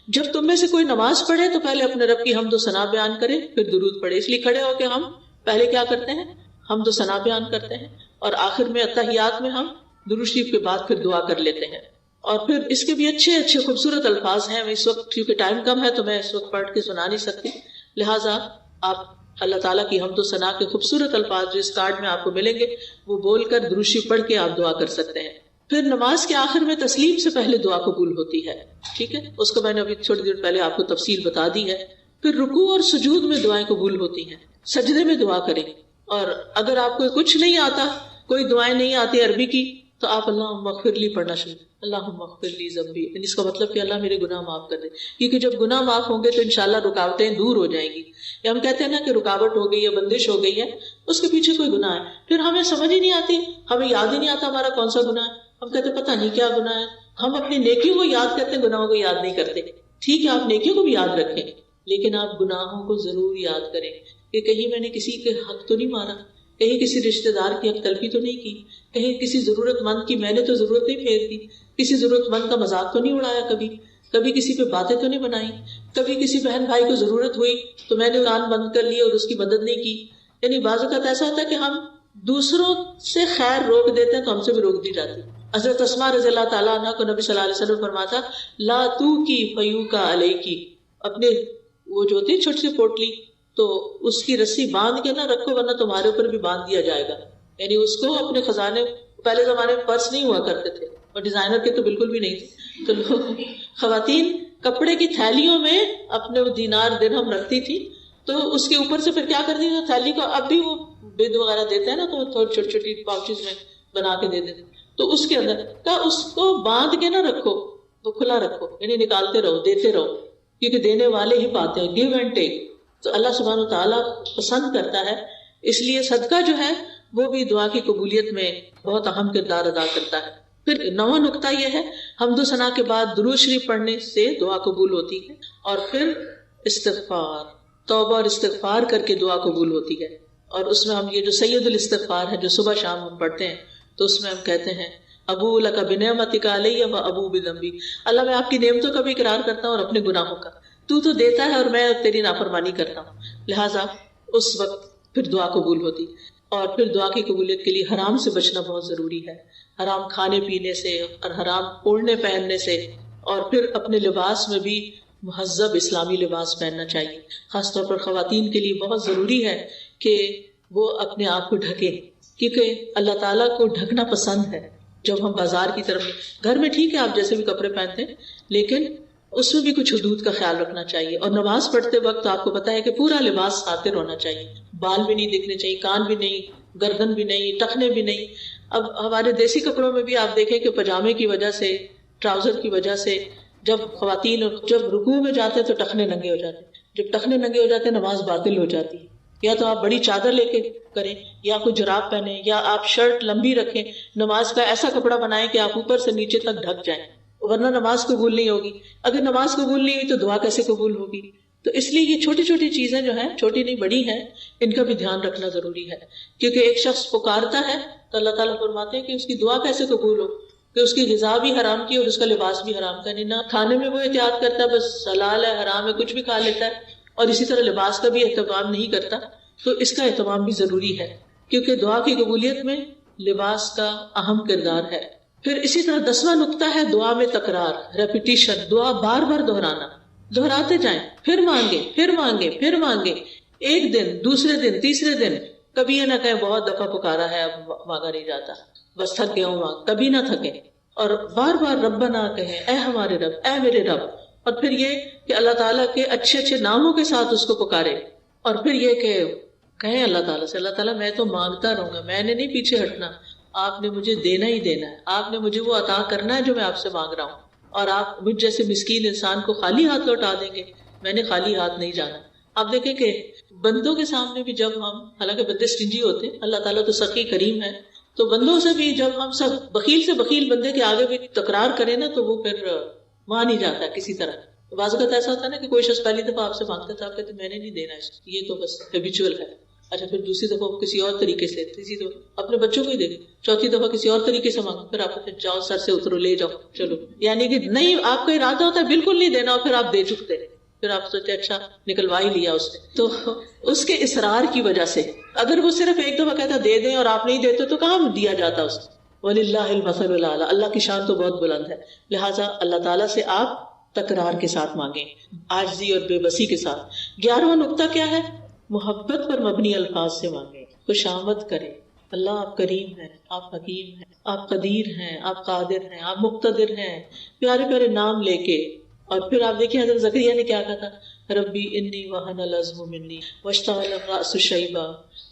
جب تم میں سے کوئی نماز پڑھے تو پہلے اپنے رب کی حمد و ثنا بیان کرے پھر درود پڑھے۔ اس لیے کھڑے ہو کے ہم پہلے کیا کرتے ہیں، حمد و ثنا بیان کرتے ہیں، اور آخر میں اتحیات میں ہم درود شریف کے بعد پھر دعا کر لیتے ہیں۔ اور پھر اس کے بھی اچھے اچھے خوبصورت الفاظ ہیں، اس وقت کیونکہ ٹائم کم ہے تو میں اس وقت پڑھ کے سنا نہیں سکتی، لہٰذا آپ اللہ تعالیٰ کی حمد و ثنا کے خوبصورت الفاظ جو اس کارڈ میں آپ کو ملیں گے وہ بول کر درود شریف پڑھ کے آپ دعا کر سکتے ہیں۔ پھر نماز کے آخر میں تسلیم سے پہلے دعا قبول ہوتی ہے، ٹھیک ہے، اس کو میں نے ابھی تھوڑی دیر پہلے آپ کو تفصیل بتا دی ہے۔ پھر رکوع اور سجود میں دعائیں قبول ہوتی ہیں، سجدے میں دعا کریں، اور اگر آپ کو کچھ نہیں آتا، کوئی دعائیں نہیں آتی عربی کی، تو آپ اللہم اغفر لی پڑھنا شروع، اللہم اغفر لی ذنبی، اس کا مطلب کہ اللہ میرے گناہ معاف کر دے، کیونکہ جب گناہ معاف ہوں گے تو انشاءاللہ رکاوٹیں دور ہو جائیں گی۔ یا ہم کہتے ہیں نا کہ رکاوٹ ہو گئی یا بندش ہو گئی ہے، اس کے پیچھے کوئی گناہ ہے، پھر ہمیں سمجھ ہی نہیں آتی، ہمیں یاد ہی نہیں آتا ہمارا کون سا گناہ ہے، ہم کہتے ہیں پتہ نہیں کیا گناہ ہے۔ ہم اپنی نیکیوں کو یاد کرتے ہیں، گناہوں کو یاد نہیں کرتے۔ ٹھیک ہے آپ نیکیوں کو بھی یاد رکھیں، لیکن آپ گناہوں کو ضرور یاد کریں کہ کہیں میں نے کسی کے حق تو نہیں مارا، کہیں کسی رشتہ دار کی حق تلفی تو نہیں کی، کہیں کسی ضرورت مند کی میں نے تو ضرورت نہیں پھیر دی، کسی ضرورت مند کا مذاق تو نہیں اڑایا، کبھی کسی پہ باتیں تو نہیں بنائی، کبھی کسی بہن بھائی کو ضرورت ہوئی تو میں نے کان بند کر لیا اور اس کی مدد نہیں کی۔ یعنی بعض اوقات ایسا ہوتا ہے کہ ہم دوسروں سے خیر روک دیتے ہیں تو ہم سے بھی روک دی جاتی۔ حضرت اسماء رضی اللہ تعالیٰ عنہ کو نبی صلی اللہ علیہ وسلم فرماتا لا تو کی فیو کا علیہ کی، اپنے وہ جو ہوتی ہے چھوٹی سی پوٹلی تو اس کی رسی باندھ کے نہ رکھو ورنہ تمہارے اوپر بھی باندھ دیا جائے گا۔ یعنی اس کو اپنے خزانے، پہلے زمانے میں پرس نہیں ہوا کرتے تھے اور ڈیزائنر کے تو بالکل بھی نہیں تھے، تو لوگ خواتین کپڑے کی تھیلیوں میں اپنے دینار درہم رکھتی تھی، تو اس کے اوپر سے پھر کیا کرتی تھی، تھیلی کو اب بھی وہ بید وغیرہ دیتے ہیں نا تو تھوڑی چھوٹی چھوٹی پاؤچز میں بنا کے دے دیتے، تو اس کے اندر کا اس کو باندھ کے نہ رکھو، وہ کھلا رکھو، یعنی نکالتے رہو، دیتے رہو، کیونکہ دینے والے ہی پاتے ہیں، گیو اینڈ ٹیک. تو اللہ سبحانہ و تعالیٰ پسند کرتا ہے، اس لیے صدقہ جو ہے وہ بھی دعا کی قبولیت میں بہت اہم کردار ادا کرتا ہے. پھر نواں نقطہ یہ ہے، حمد و ثنا کے بعد درود شریف پڑھنے سے دعا قبول ہوتی ہے، اور پھر استغفار، توبہ اور استغفار کر کے دعا قبول ہوتی ہے. اور اس میں ہم یہ جو سید الاستغفار ہے جو صبح شام ہم پڑھتے ہیں، تو اس میں ہم کہتے ہیں ابو لک بنعمتک علی و ابو بذنبی، اللہ میں آپ کی نعمتوں کا بھی اقرار کرتا ہوں اور اپنے گناہوں کا، تو دیتا ہے اور میں تیری نافرمانی کرتا ہوں. لہٰذا اس وقت پھر دعا قبول ہوتی. اور پھر دعا کی قبولیت کے لیے حرام سے بچنا بہت ضروری ہے، حرام کھانے پینے سے اور حرام اوڑھنے پہننے سے. اور پھر اپنے لباس میں بھی مہذب اسلامی لباس پہننا چاہیے. خاص طور پر خواتین کے لیے بہت ضروری ہے کہ وہ اپنے آپ کو ڈھکیں، کیونکہ اللہ تعالیٰ کو ڈھکنا پسند ہے. جب ہم بازار کی طرف، گھر میں ٹھیک ہے آپ جیسے بھی کپڑے پہنتے ہیں، لیکن اس میں بھی کچھ حدود کا خیال رکھنا چاہیے. اور نماز پڑھتے وقت آپ کو پتا ہے کہ پورا لباس ساتر ہونا چاہیے، بال بھی نہیں دکھنے چاہیے، کان بھی نہیں، گردن بھی نہیں، ٹخنے بھی نہیں. اب ہمارے دیسی کپڑوں میں بھی آپ دیکھیں کہ پجامے کی وجہ سے، ٹراؤزر کی وجہ سے جب خواتین جب رکوع میں جاتے ہیں تو ٹخنے ننگے ہو جاتے ہیں. جب ٹخنے ننگے ہو جاتے ہیں نماز باطل ہو جاتی ہے. یا تو آپ بڑی چادر لے کے کریں، یا کوئی جراب پہنیں، یا آپ شرٹ لمبی رکھیں. نماز کا ایسا کپڑا بنائیں کہ آپ اوپر سے نیچے تک ڈھک جائیں، ورنہ نماز قبول نہیں ہوگی. اگر نماز قبول نہیں ہوئی تو دعا کیسے قبول ہوگی؟ تو اس لیے یہ چھوٹی چھوٹی چیزیں جو ہیں، چھوٹی نہیں بڑی ہیں، ان کا بھی دھیان رکھنا ضروری ہے. کیونکہ ایک شخص پکارتا ہے تو اللہ تعالیٰ فرماتے ہیں کہ اس کی دعا کیسے قبول ہو، کہ اس کی غذا بھی حرام کی اور اس کا لباس بھی حرام کا. نہیں نہ کھانے میں وہ احتیاط کرتا ہے، بس حلال ہے حرام ہے کچھ بھی کھا لیتا ہے، اور اسی طرح لباس کا بھی اہتمام نہیں کرتا. تو اس کا اہتمام بھی ضروری ہے، کیونکہ دعا کی قبولیت میں لباس کا اہم کردار ہے. پھر اسی طرح 10واں نقطہ ہے دعا میں تکرار، ریپیٹیشن. دعا بار بار دہرانا، دہراتے جائیں، پھر مانگے پھر مانگے پھر مانگے، ایک دن، دوسرے دن، تیسرے دن. کبھی یہ نہ کہیں بہت دفعہ پکارا ہے اب مانگا نہیں جاتا، بس تھک گیا ہوں مانگ. کبھی نہ تھکے اور بار بار ربنا کہیں، اے ہمارے رب، اے میرے رب. اور پھر یہ کہ اللہ تعالیٰ کے اچھے اچھے ناموں کے ساتھ اس کو پکارے. اور پھر یہ کہ کہیں اللہ تعالیٰ سے، اللہ تعالیٰ میں تو مانگتا رہوں گا، میں نے نہیں پیچھے ہٹنا، آپ نے مجھے دینا ہی دینا ہے، آپ نے مجھے وہ عطا کرنا ہے جو میں آپ سے مانگ رہا ہوں. اور آپ مجھ جیسے مسکین انسان کو خالی ہاتھ لوٹا دیں گے، میں نے خالی ہاتھ نہیں جانا. آپ دیکھیں کہ بندوں کے سامنے بھی جب ہم، حالانکہ بندے سٹنجی ہوتے ہیں، اللہ تعالیٰ تو سخی کریم ہے، تو بندوں سے بھی جب ہم سب بخیل سے بخیل بندے کے آگے بھی تکرار کریں نا تو وہ پھر مان ہی جاتا ہے کسی طرح. بعض اوقات ایسا ہوتا ہے نا کہ کوئی شخص پہلی دفعہ آپ سے مانگتا تھا، آپ کہتے میں نے نہیں دینا ہے، یہ تو بس ہیبیچول ہے. اچھا پھر دوسری دفعہ کسی اور طریقے سے، تیسری دفعہ اپنے بچوں کو ہی دے گے، چوتھی دفعہ کسی اور طریقے سے مانگو، پھر آپ جاؤ سر سے اترو، لے جاؤ چلو. یعنی کہ نہیں، آپ کا ارادہ ہوتا ہے بالکل نہیں دینا، اور پھر آپ دے چکتے ہیں، پھر آپ سوچتے اچھا نکلوا ہی لیا اس نے. تو اس کے اصرار کی وجہ سے اگر وہ صرف ایک دفعہ کہتا دے دیں اور آپ نہیں دیتے تو کہاں دیا جاتا اس کو. وَلِلَّهِ الْمَثَلُ الْأَعْلَىٰ، اللہ کی شان تو بہت بلند ہے. لہٰذا اللہ تعالیٰ سے آپ تکرار کے ساتھ مانگیں، عاجزی اور بے بسی کے ساتھ. 11واں نقطہ کیا ہے؟ محبت پر مبنی الفاظ سے مانگیں، خوشامد کریں. اللہ آپ کریم ہیں، آپ حکیم ہیں، آپ قدیر ہیں، آپ قادر ہیں، آپ مقتدر ہیں، پیارے پیارے نام لے کے. اور پھر آپ دیکھیں حضرت زکریا نے کیا کہا تھا، ربی انی وہن العظم منی واشتعل الرأس شیبا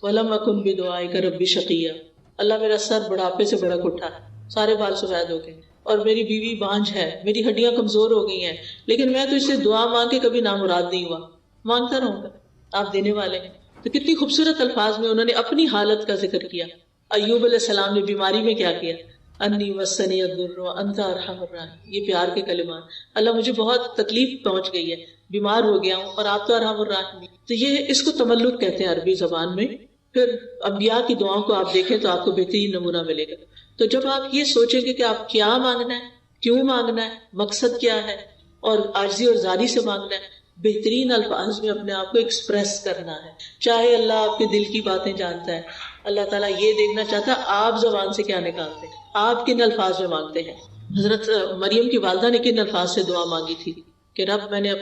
ولم اکن بدعائک ربی شقیا. اللہ میرا سر بڑھاپے سے بڑک اٹھا ہے، سارے بال سفید ہو گئے، اور میری بیوی بانجھ ہے، میری ہڈیاں کمزور ہو گئی ہیں، لیکن میں تو اس سے دعا مانگ کے کبھی نامراد نہیں ہوا. مانگتا رہوں گا، آپ دینے والے ہیں. تو کتنی خوبصورت الفاظ میں انہوں نے اپنی حالت کا ذکر کیا. ایوب علیہ السلام نے بیماری میں کیا کیا، انی مسنی الضر وانت ارحم الراحمین، یہ پیار کے کلمات. اللہ مجھے بہت تکلیف پہنچ گئی ہے، بیمار ہو گیا ہوں اور آپ تو ارحم الراحمین. تو یہ اس کو تملک کہتے ہیں عربی زبان میں. پھر انبیاء کی دعاؤں کو آپ دیکھیں تو آپ کو بہترین نمونہ ملے گا. تو جب آپ یہ سوچیں گے کہ آپ کیا مانگنا ہے، کیوں مانگنا ہے، مقصد کیا ہے، اور عاجزی اور زاری سے مانگنا ہے، بہترین الفاظ میں اپنے آپ کو ایکسپریس کرنا ہے. چاہے اللہ آپ کے دل کی باتیں جانتا ہے، اللہ تعالیٰ یہ دیکھنا چاہتا ہے آپ زبان سے کیا نکالتے ہیں، آپ کن الفاظ میں مانگتے ہیں. حضرت مریم کی والدہ نے کن الفاظ سے دعا مانگی تھی کہ رب میں نے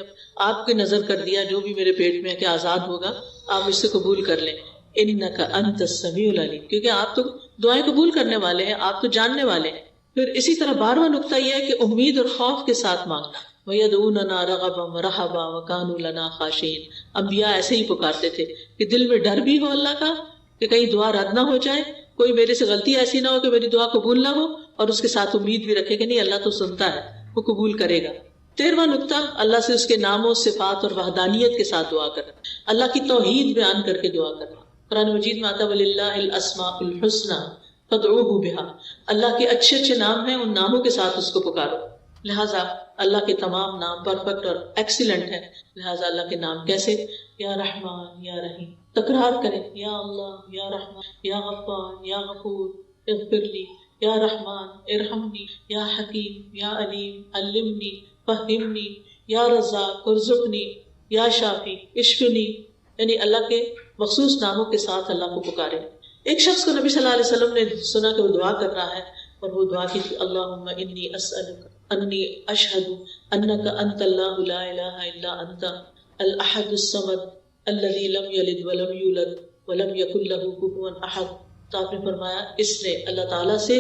آپ کی نظر کر دیا، جو بھی میرے پیٹ میں ہے کہ آزاد ہوگا، آپ مجھ سے قبول کر لیں. انک انت السمیع العلیم، کیونکہ آپ تو دعائیں قبول کرنے والے ہیں، آپ تو جاننے والے ہیں. پھر اسی طرح 12واں نقطہ یہ ہے کہ امید اور خوف کے ساتھ مانگنا. وَيَدْعُونَنَا رَغَبًا وَرَهَبًا وَكَانُوا لَنَا خَاشِعِينَ. انبیاء ایسے ہی پکارتے تھے کہ دل میں ڈر بھی ہو اللہ کا کہ کہیں دعا رد نہ ہو جائے، کوئی میرے سے غلطی ایسی نہ ہو کہ میری دعا قبول نہ ہو، اور اس کے ساتھ امید بھی رکھے کہ نہیں اللہ تو سنتا ہے، وہ قبول کرے گا۔ 13واں نقطہ، اللہ سے اس کے ناموں، صفات اور وحدانیت کے ساتھ دعا کرنا، اللہ کی توحید بیان کر کے دعا کرنا۔ قرآن مجید میں آتا ہے وَلِلَّهِ الْأَسْمَاءُ الْحُسْنَى فَادْعُوهُ بِهَا، اللہ کے اچھے اچھے نام ہیں، ان ناموں کے ساتھ اس کو پکارو۔ لہٰذا اللہ کے تمام نام پرفیکٹ اور ایکسیلنٹ ہیں، لہٰذا اللہ کے نام کیسے؟ یا رحمان یا رحیم، تکرار کریں، یا اللہ یا رحمان یا غفار یا غفور اغفر لی، یا رحمان ارحمنی، یا حکیم یا علیم علمنی فہمنی، یا رزاق ارزقنی، یا شافی اشفنی، یعنی اللہ کے مخصوص ناموں کے ساتھ اللہ کو پکاریں۔ ایک شخص کو نبی صلی اللہ علیہ وسلم نے سنا کہ وہ دعا کر رہا ہے، اور وہ دعا کی تھی اللہم انی اسألک انی اشہد انک انت اللہ لا الہ الا انت الاحد الصمد الذی لم یلد ولم یولد ولم یکن لہ کفوا احد۔ تو آپ نے فرمایا اس نے اللہ تعالیٰ سے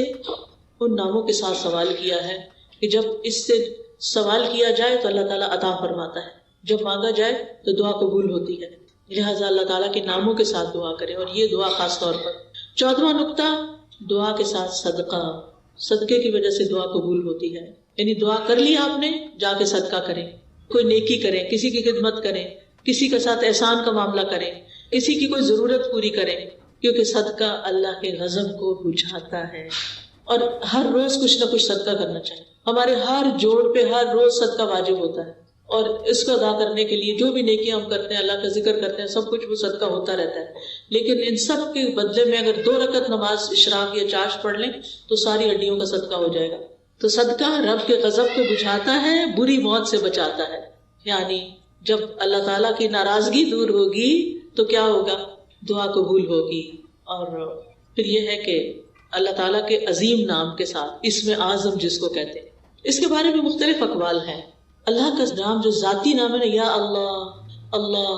ان ناموں کے ساتھ سوال کیا ہے کہ جب اس سے سوال کیا جائے تو اللہ تعالیٰ عطا فرماتا ہے، جب مانگا جائے تو دعا قبول ہوتی ہے، لہٰذا اللہ تعالیٰ کے ناموں کے ساتھ دعا کریں، اور یہ دعا خاص طور پر۔ 14واں نقطہ، دعا کے ساتھ صدقہ، صدقے کی وجہ سے دعا قبول ہوتی ہے، یعنی دعا کر لی آپ نے، جا کے صدقہ کریں، کوئی نیکی کریں، کسی کی خدمت کریں، کسی کے ساتھ احسان کا معاملہ کریں، کسی کی کوئی ضرورت پوری کریں، کیونکہ صدقہ اللہ کے غضب کو بجھاتا ہے۔ اور ہر روز کچھ نہ کچھ صدقہ کرنا چاہیے، ہمارے ہر جوڑ پہ ہر روز صدقہ واجب ہوتا ہے، اور اس کو ادا کرنے کے لیے جو بھی نیکیاں ہم کرتے ہیں، اللہ کا ذکر کرتے ہیں، سب کچھ وہ صدقہ ہوتا رہتا ہے، لیکن ان سب کے بدلے میں اگر 2 رکعت نماز اشراق یا چاشت پڑھ لیں تو ساری ہڈیوں کا صدقہ ہو جائے گا۔ تو صدقہ رب کے غضب کو بجھاتا ہے، بری موت سے بچاتا ہے، یعنی جب اللہ تعالیٰ کی ناراضگی دور ہوگی تو کیا ہوگا؟ دعا قبول ہوگی۔ اور پھر یہ ہے کہ اللہ تعالیٰ کے عظیم نام کے ساتھ، اسم اعظم جس کو کہتے ہیں، اس کے بارے میں مختلف اقوال ہیں۔ اللہ کا نام جو ذاتی نام ہے نا، یا اللہ اللہ،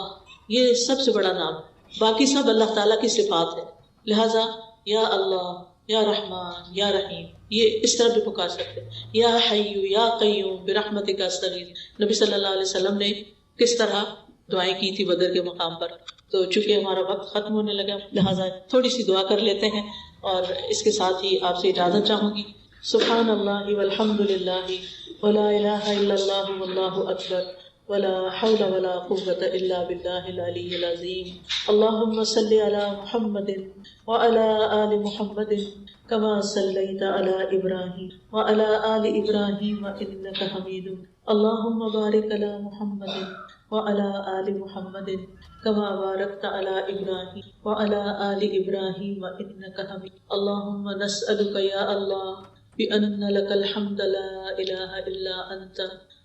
یہ سب سے بڑا نام ہے، باقی سب اللہ تعالیٰ کی صفات ہے، لہٰذا یا اللہ یا رحمان یا رحیم یہ اس طرح بھی پکار سکتے ہیں۔ یا حی یا قیوم برحمتک استغیث، نبی صلی اللہ علیہ وسلم نے کس طرح دعائیں کی تھی بدر کے مقام پر۔ تو چونکہ ہمارا وقت ختم ہونے لگا، لہٰذا تھوڑی سی دعا کر لیتے ہیں، اور اس کے ساتھ ہی آپ سے اجازت چاہوں گی۔ سبحان اللہ والحمد للہ ولا الہ الا اللہ واللہ اکبر ولا حول ولا قوة الا باللہ العلی العظیم۔ اللہم صل علی محمد وعلی آل محمد کما صلیت علی ابراہیم وعلی آل ابراہیم انک حمید، اللہم بارک علی محمد وعلی آل محمد کما بارکت علی ابراہیم وعلی آل ابراہیم انک حمید۔ اللہم نسألک یا اللہ بأن لك الحمد لا إله إلا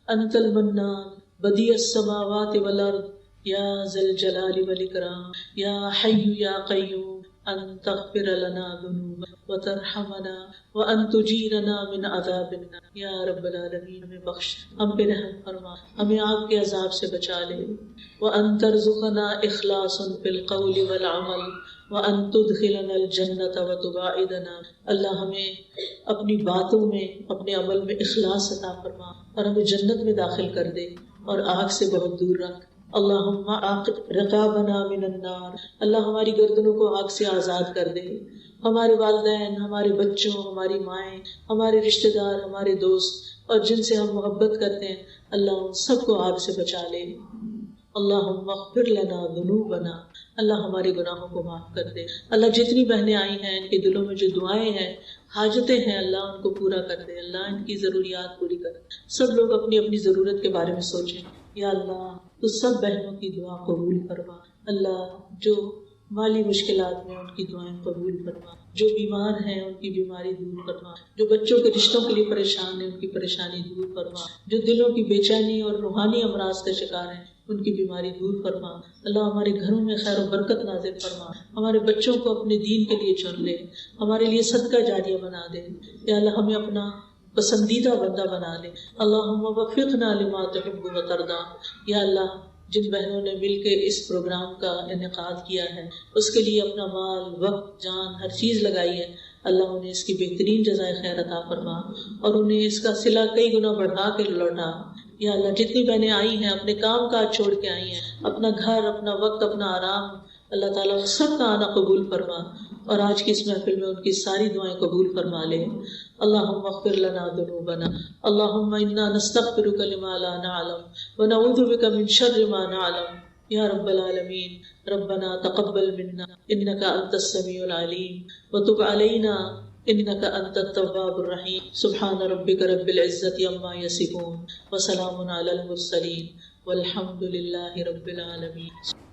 أنت المنان بديع السماوات والأرض يا ذا الجلال والإكرام يا حي يا قيوم أن تغفر لنا ذنوبنا وترحمنا وأن تجيرنا من عذاب النار۔ یا رب العالمین ہمیں بخش، ہم پہ رحم فرما، ہمیں آگ کے عذاب سے بچا لے، وأن ترزقنا إخلاصا في القول والعمل وَأَن تُدْخِلَنَا الْجَنَّةَ وَتُبَاعِدَنَا، اللہ ہمیں اپنی باتوں میں، اپنے عمل میں اخلاص عطا فرما، اور ہمیں جنت میں داخل کر دے، اور آگ سے بہت دور رکھ۔ اللہم عاقب رقابنا من النار، اللہ ہماری گردنوں کو آگ سے آزاد کر دے، ہمارے والدین، ہمارے بچوں، ہماری مائیں، ہمارے رشتہ دار، ہمارے دوست، اور جن سے ہم محبت کرتے ہیں، اللہ ان سب کو آگ سے بچا لے۔ اللہم اغفر لنا ذنوبنا، اللہ ہمارے گناہوں کو معاف کر دے۔ اللہ جتنی بہنیں آئی ہیں، ان کے دلوں میں جو دعائیں ہیں، حاجتیں ہیں، اللہ ان کو پورا کر دے، اللہ ان کی ضروریات پوری کر دے۔ سب لوگ اپنی اپنی ضرورت کے بارے میں سوچیں، یا اللہ تو سب بہنوں کی دعا قبول فرما، اللہ جو مالی مشکلات میں ان کی دعائیں قبول فرما، جو بیمار ہیں ان کی بیماری دور فرما، جو بچوں کے رشتوں کے لیے پریشان ہیں ان کی پریشانی دور فرما، جو دلوں کی بے چینی اور روحانی امراض کا شکار ہیں ان کی بیماری دور فرما۔ اللہ ہمارے گھروں میں خیر و برکت نازل فرما، ہمارے بچوں کو اپنے دین کے لیے چن لے، ہمارے لیے صدقہ جاریہ بنا دے، یا اللہ ہمیں اپنا پسندیدہ بندہ بنا لے۔ اللہم وفقنا لما تحب و ترضی، یا اللہ جن بہنوں نے مل کے اس پروگرام کا انعقاد کیا ہے، اس کے لیے اپنا مال، وقت، جان، ہر چیز لگائی ہے، اللہ انہیں اس کی بہترین جزائے خیر عطا فرما، اور انہیں اس کا صلہ کئی گنا بڑھا کے لوٹا۔ یا اللہ جتنی بہنیں آئی ہیں اپنے کام کاج چھوڑ کے آئی ہیں، اپنا گھر، اپنا وقت، اپنا آرام اللہ تعالیٰ سب کا آنا قبول فرما اور آج کی اس محفل میں ان کی ساری دعائیں قبول فرما لے. اللہم اغفر لنا ذنوبنا اللہم انا نستغفرک لما لا نعلم ونعوذ بک من شر ما نعلم یا رب العالمین. ربنا تقبل منا انک انت السمیع العلیم وتب علینا انک انت التواب الرحیم. سبحان ربک رب العزت عما یصفون وسلام علی المرسلین والحمد للہ رب العالمین.